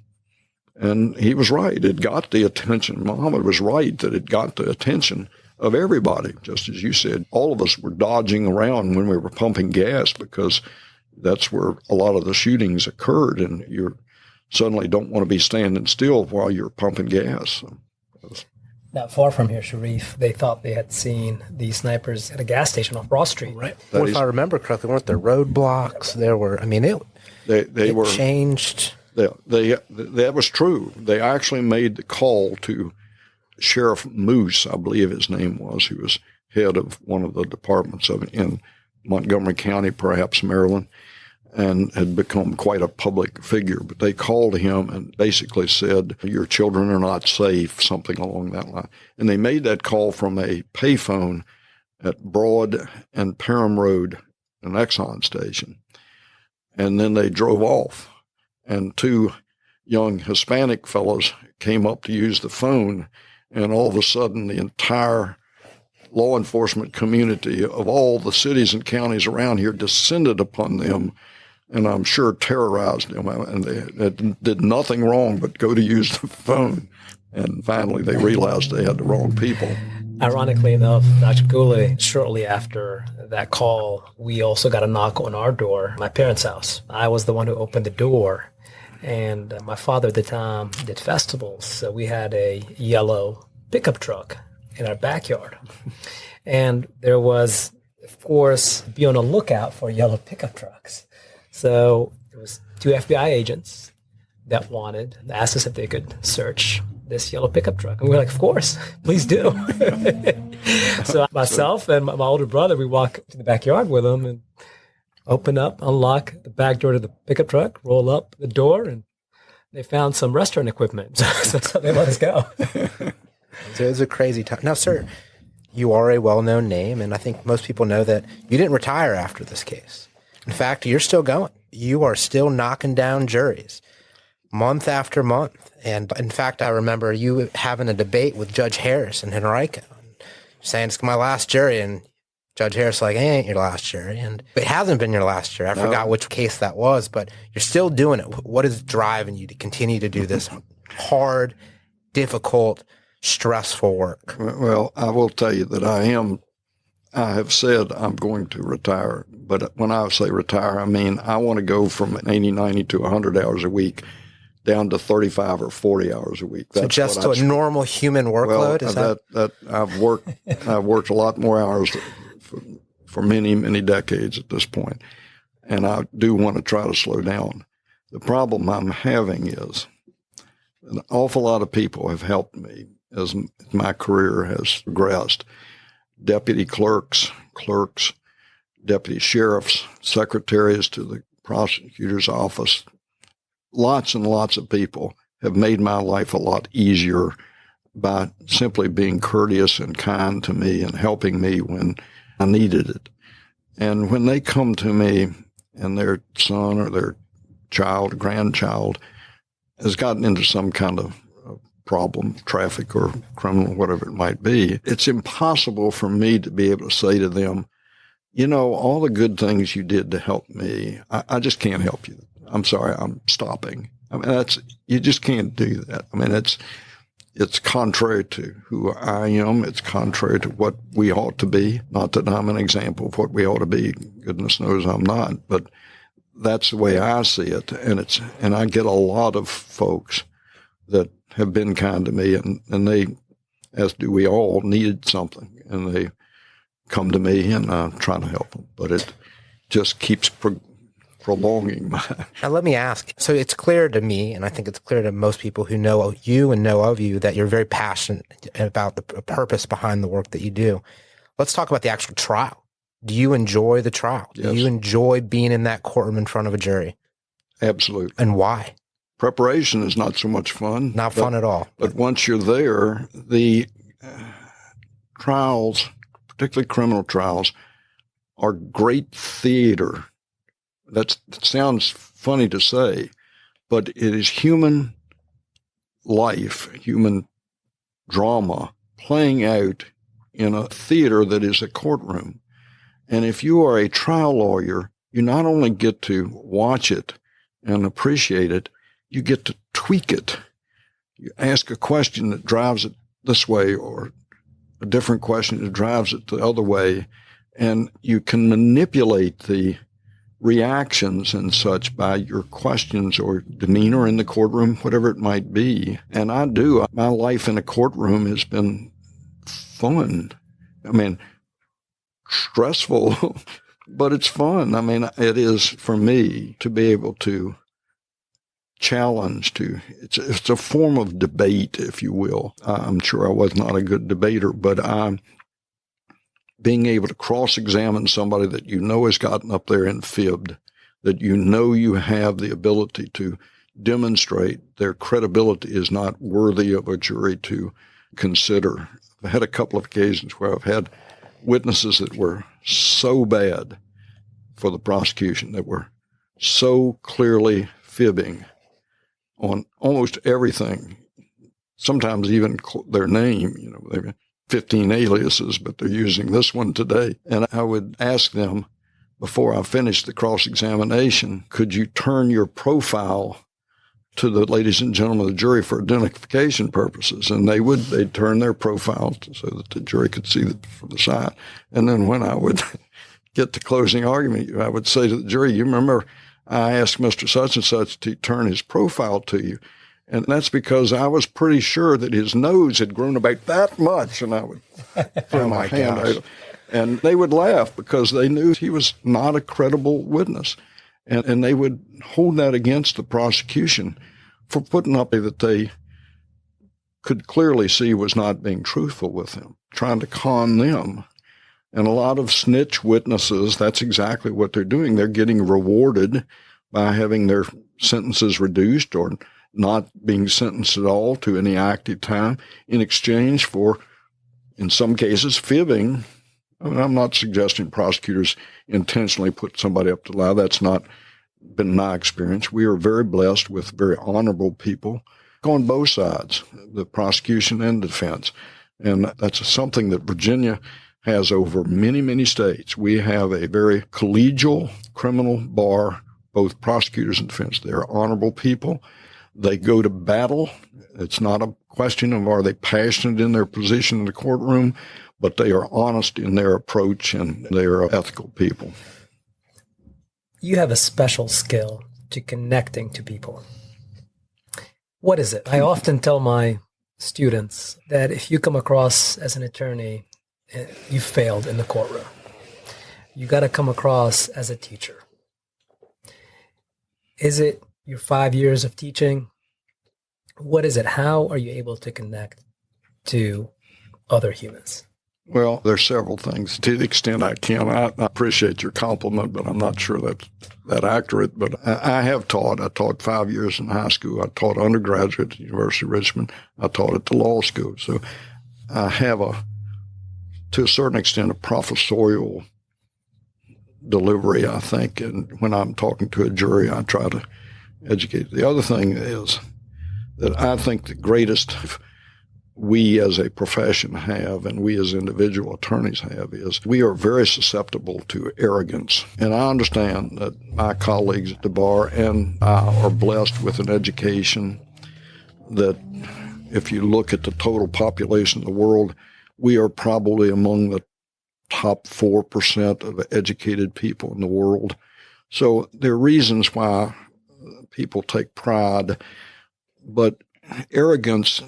And he was right. It got the attention. Muhammad was right that it got the attention of everybody. Just as you said, all of us were dodging around when we were pumping gas, because that's where a lot of the shootings occurred, and you suddenly don't want to be standing still while you're pumping gas. Not far from here, Sharif, they thought they had seen these snipers at a gas station off Broad Street. Right. Well, if I remember correctly, weren't there roadblocks? There were, they were changed. That was true. They actually made the call to Sheriff Moose, I believe his name was, who was head of one of the departments in Montgomery County, perhaps Maryland, and had become quite a public figure. But they called him and basically said, your children are not safe, something along that line. And they made that call from a payphone at Broad and Parham Road, an Exxon station. And then they drove off. And two young Hispanic fellows came up to use the phone, and all of a sudden the entire law enforcement community of all the cities and counties around here descended upon them, and I'm sure terrorized them. And they did nothing wrong but go to use the phone. And finally they realized they had the wrong people. Ironically enough, Dr. Cooley, shortly after that call, we also got a knock on our door, my parents' house. I was the one who opened the door. And my father at the time did festivals, so we had a yellow pickup truck in our backyard. And there was, of course, be on the lookout for yellow pickup trucks. So it was two FBI agents that asked us if they could search this yellow pickup truck. And we were like, of course, please do. So myself and my older brother, we walk to the backyard with them and open up, unlock the back door to the pickup truck, roll up the door, and they found some restaurant equipment. So they let us go. So it was a crazy time. Now, sir, you are a well-known name, and I think most people know that you didn't retire after this case. In fact, you're still going. you are still knocking down juries month after month. And in fact, I remember you having a debate with Judge Harris in Henrico, saying it's my last jury, and Judge Harris like, it ain't your last jury. And it hasn't been your last jury. I forgot which case that was, but you're still doing it. What is driving you to continue to do this hard, difficult, stressful work? Well, I will tell you that I have said I'm going to retire, but when I say retire, I mean I want to go from 80, 90 to 100 hours a week down to 35 or 40 hours a week. That's so just to a normal human workload? Well, I've worked a lot more hours for many, many decades at this point, and I do want to try to slow down. The problem I'm having is an awful lot of people have helped me as my career has progressed. Deputy clerks, deputy sheriffs, secretaries to the prosecutor's office. Lots and lots of people have made my life a lot easier by simply being courteous and kind to me and helping me when I needed it. And when they come to me and their son or their child, grandchild has gotten into some kind of problem, traffic or criminal, whatever it might be, it's impossible for me to be able to say to them, all the good things you did to help me, I just can't help you. I'm sorry, I'm stopping. I mean, you just can't do that. I mean, it's contrary to who I am. It's contrary to what we ought to be. Not that I'm an example of what we ought to be. Goodness knows I'm not, but that's the way I see it. And I get a lot of folks that have been kind to me, and they, as do we all, needed something, and they come to me, and I try to help them. But it just keeps prolonging. Now, let me ask. So it's clear to me, and I think it's clear to most people who know you and know of you, that you're very passionate about the purpose behind the work that you do. Let's talk about the actual trial. Do you enjoy the trial? Yes. Do you enjoy being in that courtroom in front of a jury? Absolutely. And why? Preparation is not so much fun. Not fun at all. But once you're there, the trials, particularly criminal trials, are great theater. That sounds funny to say, but it is human life, human drama playing out in a theater that is a courtroom. And if you are a trial lawyer, you not only get to watch it and appreciate it, you get to tweak it. You ask a question that drives it this way, or a different question that drives it the other way, and you can manipulate the reactions and such by your questions or demeanor in the courtroom, whatever it might be. And I do. My life in a courtroom has been fun. I mean, stressful, but it's fun. I mean, it is for me to be able to challenge it's a form of debate, if you will. I'm sure I was not a good debater, but I'm being able to cross-examine somebody that has gotten up there and fibbed, that you have the ability to demonstrate their credibility is not worthy of a jury to consider. I've had a couple of occasions where I've had witnesses that were so bad for the prosecution, that were so clearly fibbing on almost everything, sometimes even their name. They've 15 aliases, but they're using this one today. And I would ask them, before I finished the cross-examination, could you turn your profile to the ladies and gentlemen of the jury for identification purposes? And they'd turn their profile so that the jury could see it from the side. And then when I would get to closing argument, I would say to the jury, you remember I asked Mr. Such and Such to turn his profile to you. And that's because I was pretty sure that his nose had grown about that much. And I would throw my hand out. And they would laugh because they knew he was not a credible witness. And they would hold that against the prosecution for putting up that they could clearly see was not being truthful with him, trying to con them. And a lot of snitch witnesses, that's exactly what they're doing. They're getting rewarded by having their sentences reduced or not being sentenced at all to any active time in exchange for, in some cases, fibbing. I mean, I'm not suggesting prosecutors intentionally put somebody up to lie. That's not been my experience. We are very blessed with very honorable people on both sides, the prosecution and defense. And that's something that Virginia has over many, many states. We have a very collegial criminal bar, both prosecutors and defense. They're honorable people. They go to battle. It's not a question of are they passionate in their position in the courtroom, but they are honest in their approach and they are ethical people. You have a special skill to connecting to people. What is it? I often tell my students that if you come across as an attorney, you failed in the courtroom. You got to come across as a teacher. Is it your 5 years of teaching? What is it? How are you able to connect to other humans? Well, there's several things. To the extent I can, I appreciate your compliment, but I'm not sure that's that accurate. But I have taught. I taught 5 years in high school. I taught undergraduate at the University of Richmond. I taught at the law school. So I have to a certain extent, a professorial delivery, I think. And when I'm talking to a jury, I try to educate. The other thing is that I think the greatest we as a profession have and we as individual attorneys have is we are very susceptible to arrogance. And I understand that my colleagues at the bar and I are blessed with an education that if you look at the total population of the world, we are probably among the top 4% of educated people in the world. So there are reasons why people take pride, but arrogance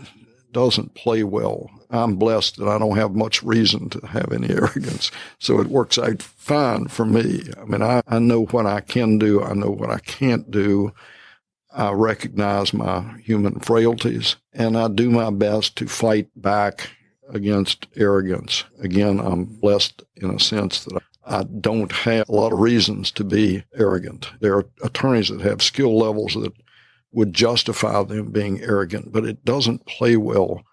doesn't play well. I'm blessed that I don't have much reason to have any arrogance. So it works out fine for me. I mean, I know what I can do. I know what I can't do. I recognize my human frailties, and I do my best to fight back against arrogance. Again, I'm blessed in a sense that I don't have a lot of reasons to be arrogant. There are attorneys that have skill levels that would justify them being arrogant, but it doesn't play well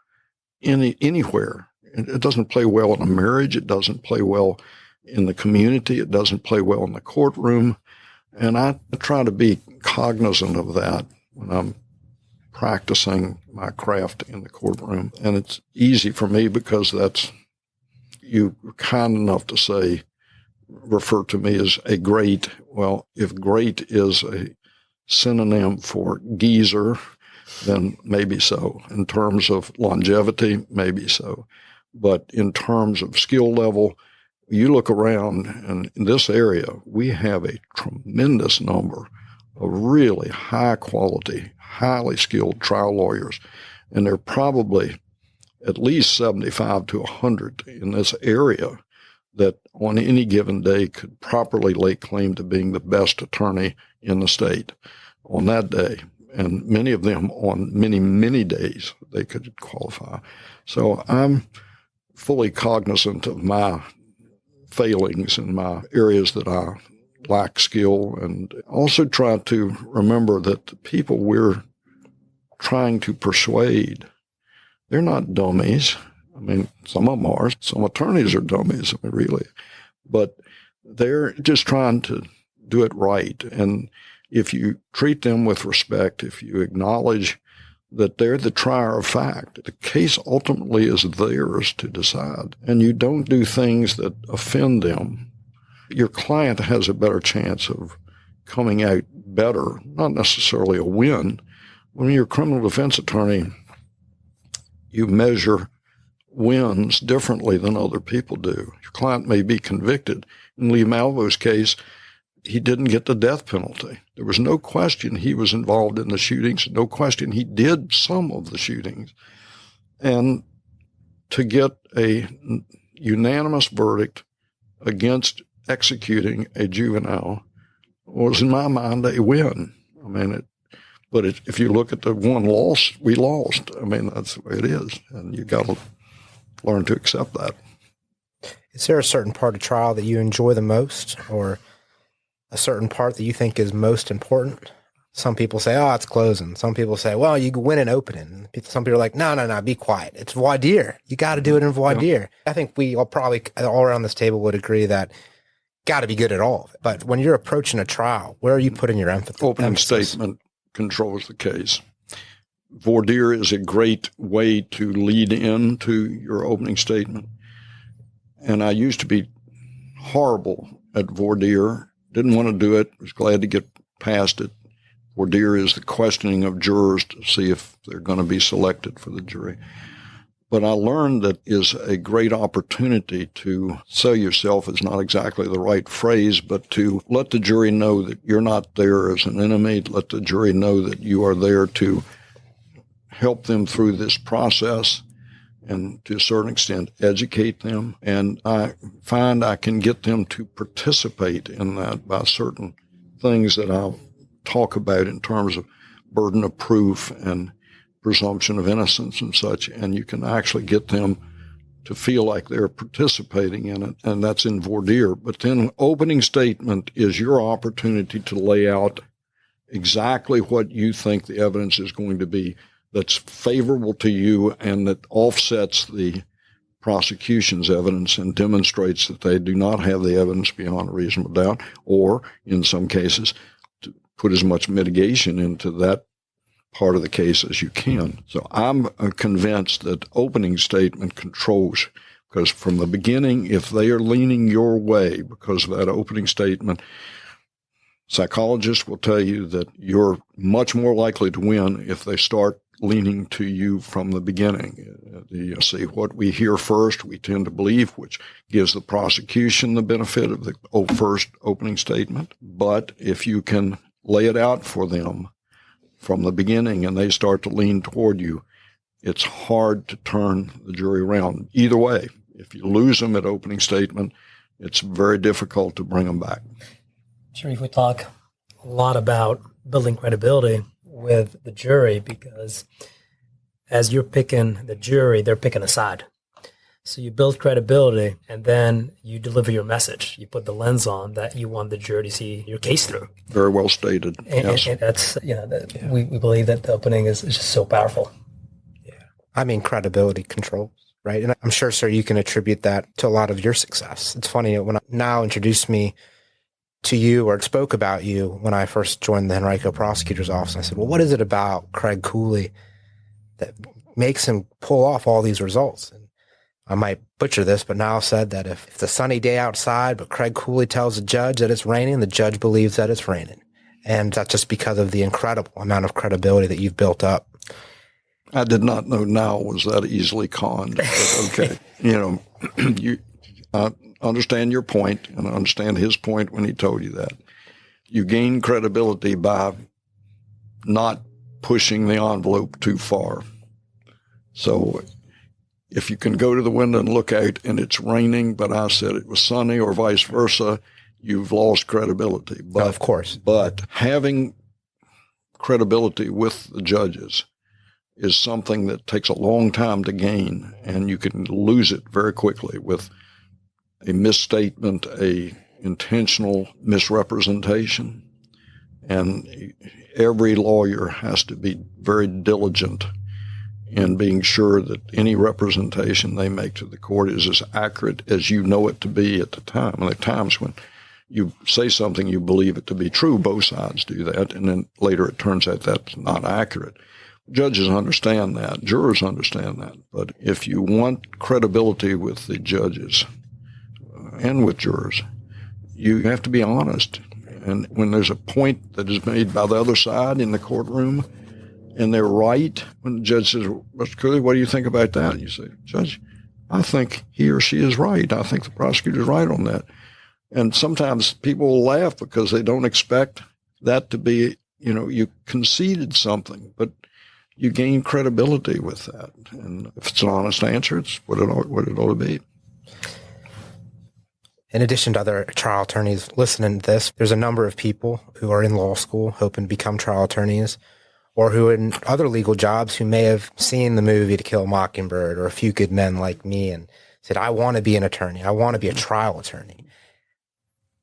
anywhere. It doesn't play well in a marriage. It doesn't play well in the community. It doesn't play well in the courtroom. And I try to be cognizant of that when I'm practicing my craft in the courtroom. And it's easy for me because you're kind enough to say, refer to me as a great. Well, if great is a synonym for geezer, then maybe so. In terms of longevity, maybe so. But in terms of skill level, you look around, and in this area, we have a tremendous number of really high quality, highly skilled trial lawyers. And there are probably at least 75 to 100 in this area that on any given day could properly lay claim to being the best attorney in the state on that day. And many of them on many, many days they could qualify. So I'm fully cognizant of my failings in my areas that I lack skill, and also try to remember that the people we're trying to persuade, they're not dummies. I mean, some of them are. Some attorneys are dummies, I mean, really. But they're just trying to do it right. And if you treat them with respect, if you acknowledge that they're the trier of fact, the case ultimately is theirs to decide, and you don't do things that offend them, your client has a better chance of coming out better, not necessarily a win. When you're a criminal defense attorney, you measure wins differently than other people do. Your client may be convicted. In Lee Malvo's case, he didn't get the death penalty. There was no question he was involved in the shootings, no question he did some of the shootings. And to get a unanimous verdict against executing a juvenile was, in my mind, a win. I mean, if you look at the one loss, we lost. I mean, that's the way it is. And you got to learn to accept that. Is there a certain part of trial that you enjoy the most, or a certain part that you think is most important? Some people say, oh, it's closing. Some people say, well, you win an opening. Some people are like, no, be quiet. It's voir dire. You got to do it in voir dire. I think we all probably all around this table would agree that got to be good at all of it. But when you're approaching a trial, where are you putting your emphasis? Opening statement controls the case. Voir dire is a great way to lead into your opening statement. And I used to be horrible at voir dire. Didn't want to do it. Was glad to get past it. Voir dire is the questioning of jurors to see if they're going to be selected for the jury. But I learned that is a great opportunity to sell yourself is not exactly the right phrase, but to let the jury know that you're not there as an enemy. Let the jury know that you are there to help them through this process and to a certain extent educate them. And I find I can get them to participate in that by certain things that I'll talk about in terms of burden of proof and presumption of innocence and such, and you can actually get them to feel like they're participating in it, and that's in voir dire. But then opening statement is your opportunity to lay out exactly what you think the evidence is going to be that's favorable to you and that offsets the prosecution's evidence and demonstrates that they do not have the evidence beyond a reasonable doubt, or in some cases, to put as much mitigation into that part of the case as you can. So I'm convinced that opening statement controls, because from the beginning, if they are leaning your way because of that opening statement, psychologists will tell you that you're much more likely to win if they start leaning to you from the beginning. You see, what we hear first, we tend to believe, which gives the prosecution the benefit of the first opening statement. But if you can lay it out for them from the beginning and they start to lean toward you, it's hard to turn the jury around. Either way, if you lose them at opening statement, it's very difficult to bring them back. Sharif, we talk a lot about building credibility with the jury because as you're picking the jury, they're picking a side. So you build credibility and then you deliver your message. You put the lens on that you want the jury to see your case through. Very well stated. Yes. And that's, we believe that the opening is just so powerful. Yeah. I mean, credibility controls, right? And I'm sure, sir, you can attribute that to a lot of your success. It's funny, when I now introduced me to you or spoke about you when I first joined the Henrico prosecutor's office, I said, well, what is it about Craig Cooley that makes him pull off all these results? And I might butcher this, but Niall said that if it's a sunny day outside, but Craig Cooley tells the judge that it's raining, the judge believes that it's raining. And that's just because of the incredible amount of credibility that you've built up. I did not know Niall was that easily conned. But okay. I understand your point, and I understand his point when he told you that. You gain credibility by not pushing the envelope too far. So if you can go to the window and look out and it's raining, but I said it was sunny or vice versa, you've lost credibility. But, of course. But having credibility with the judges is something that takes a long time to gain, and you can lose it very quickly with a misstatement, a intentional misrepresentation. And every lawyer has to be very diligent in being sure that any representation they make to the court is as accurate as you know it to be at the time. And there are times when you say something, you believe it to be true. Both sides do that. And then later it turns out that's not accurate. Judges understand that. Jurors understand that. But if you want credibility with the judges and with jurors, you have to be honest. And when there's a point that is made by the other side in the courtroom and they're right, when the judge says, Mr. Cooley, what do you think about that? And you say, Judge, I think he or she is right. I think the prosecutor is right on that. And sometimes people will laugh because they don't expect that to be, you conceded something, but you gain credibility with that. And if it's an honest answer, it's what it ought to be. In addition to other trial attorneys listening to this, there's a number of people who are in law school hoping to become trial attorneys, or who are in other legal jobs who may have seen the movie To Kill a Mockingbird or A Few Good Men Like Me and said, I want to be an attorney. I want to be a trial attorney.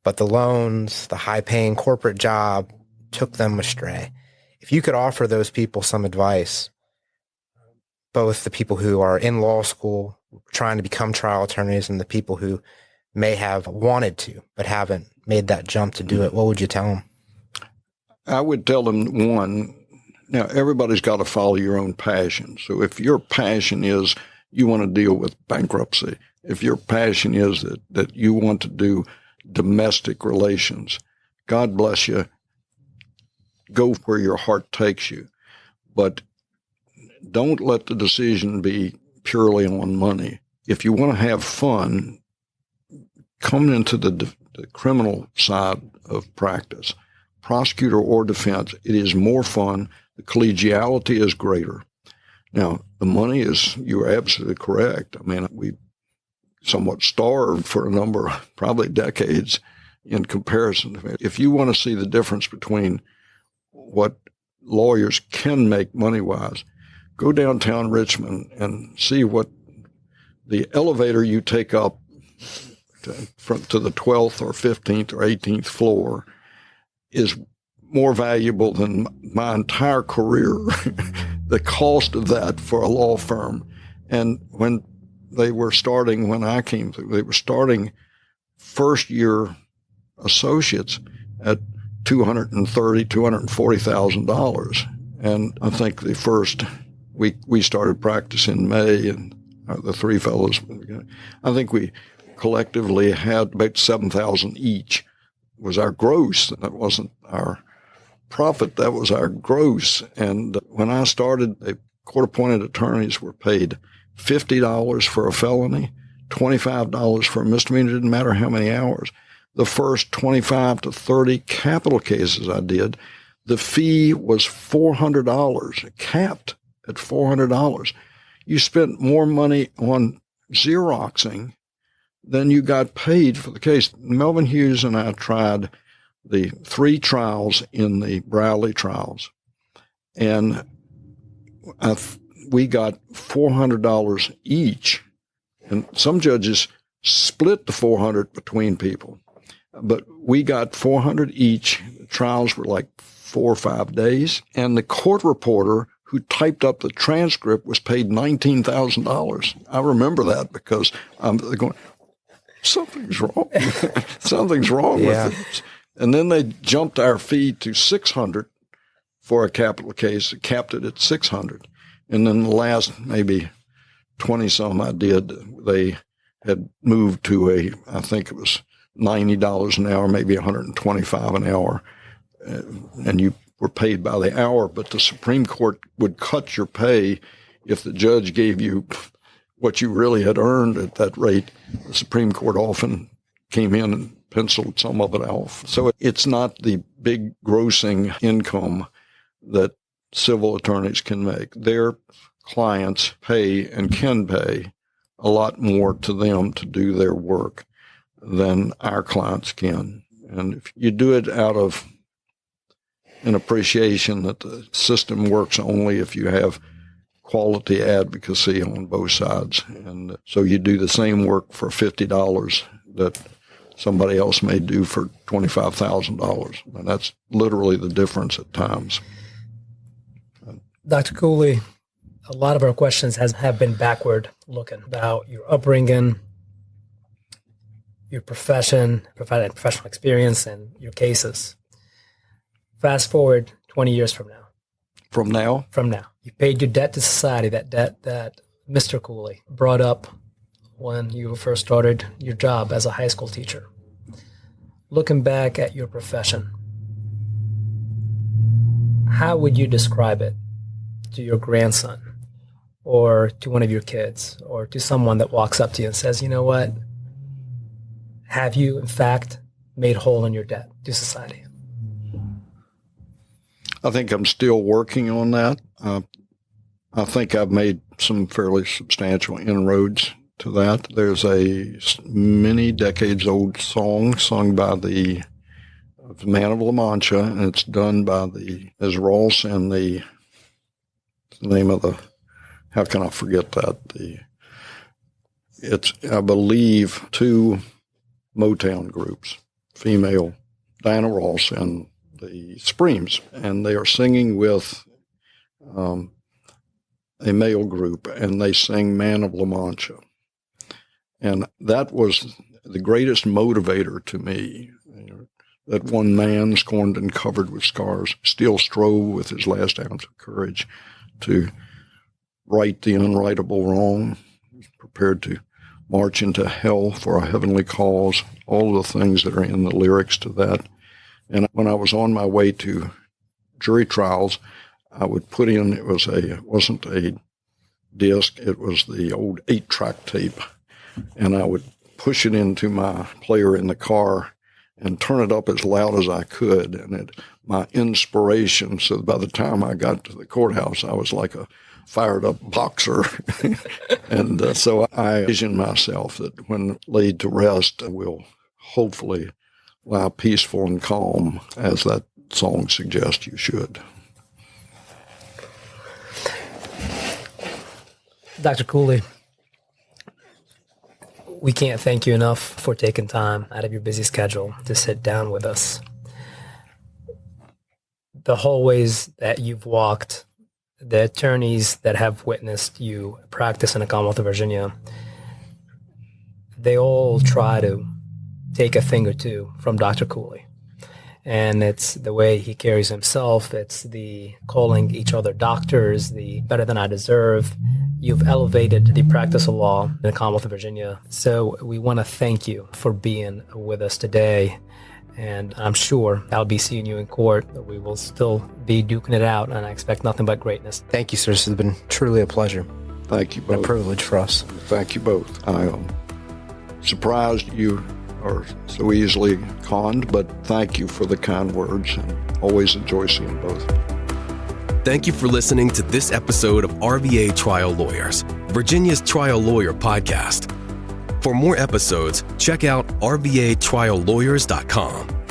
But the loans, the high-paying corporate job took them astray. If you could offer those people some advice, both the people who are in law school trying to become trial attorneys and the people who may have wanted to, but haven't made that jump to do it, what would you tell them? I would tell them, one, now everybody's got to follow your own passion. So if your passion is you want to deal with bankruptcy, if your passion is that you want to do domestic relations, God bless you. Go where your heart takes you. But don't let the decision be purely on money. If you want to have fun, come into the criminal side of practice, prosecutor or defense. It is more fun. The collegiality is greater. Now, the money is, you're absolutely correct. I mean, we somewhat starved for a number, probably decades in comparison. If you want to see the difference between what lawyers can make money-wise, go downtown Richmond and see what the elevator you take up to the 12th or 15th or 18th floor is more valuable than my entire career, the cost of that for a law firm. And when they were starting, when I came through, they were starting first-year associates at $230,000, $240,000. And I think the first we started practice in May, and the three fellows, I think we collectively had about $7,000 each was our gross. That wasn't our profit. That was our gross. And when I started, the court-appointed attorneys were paid $50 for a felony, $25 for a misdemeanor. It didn't matter how many hours. The first 25 to 30 capital cases I did, the fee was $400, capped at $400. You spent more money on Xeroxing than you got paid for the case. Melvin Hughes and I tried the 3 trials in the Browley trials, and we got $400 each. And some judges split the $400 between people, but we got $400 each. The trials were like 4 or 5 days, and the court reporter who typed up the transcript was paid $19,000. I remember that because they're going, something's wrong. Something's wrong with this. And then they jumped our fee to $600 for a capital case, capped it at $600. And then the last maybe 20 some I did, they had moved to I think it was $90 an hour, maybe $125 an hour. And you were paid by the hour, but the Supreme Court would cut your pay if the judge gave you what you really had earned at that rate. The Supreme Court often came in and penciled some of it off. So it's not the big grossing income that civil attorneys can make. Their clients pay and can pay a lot more to them to do their work than our clients can. And if you do it out of an appreciation that the system works only if you have quality advocacy on both sides. And so you do the same work for $50 that somebody else may do for $25,000. And that's literally the difference at times. Dr. Cooley, a lot of our questions have been backward looking about your upbringing, your profession, professional experience, and your cases. Fast forward 20 years from now. From now? From now. You paid your debt to society, that debt that Mr. Cooley brought up when you first started your job as a high school teacher. Looking back at your profession, how would you describe it to your grandson or to one of your kids or to someone that walks up to you and says, you know what, have you in fact made whole in your debt to society? I think I'm still working on that. I think I've made some fairly substantial inroads to that. There's a many decades old song sung by the Man of La Mancha, and it's done by as Ross and the name of how can I forget that? It's, I believe, 2 Motown groups, female, Diana Ross and the Supremes, and they are singing with a male group, and they sing Man of La Mancha. And that was the greatest motivator to me, that one man, scorned and covered with scars, still strove with his last ounce of courage to right the unrightable wrong. He was prepared to march into hell for a heavenly cause, all the things that are in the lyrics to that. And when I was on my way to jury trials, I would put in, it wasn't a disc, it was the old 8-track tape, and I would push it into my player in the car and turn it up as loud as I could. And my inspiration, so by the time I got to the courthouse, I was like a fired up boxer. And so I envisioned myself that when laid to rest, I will hopefully lie peaceful and calm, as that song suggests you should. Dr. Cooley, we can't thank you enough for taking time out of your busy schedule to sit down with us. The hallways that you've walked, the attorneys that have witnessed you practice in the Commonwealth of Virginia, they all try to take a thing or two from Dr. Cooley. And it's the way he carries himself. It's the calling each other doctors, the better than I deserve. You've elevated the practice of law in the Commonwealth of Virginia. So we want to thank you for being with us today. And I'm sure I'll be seeing you in court. We will still be duking it out, and I expect nothing but greatness. Thank you, sir. This has been truly a pleasure. Thank you both. And a privilege for us. Thank you both. I am surprised you are so easily conned, but thank you for the kind words, and always enjoy seeing both. Thank you for listening to this episode of RVA Trial Lawyers, Virginia's trial lawyer podcast. For more episodes, check out rvatriallawyers.com.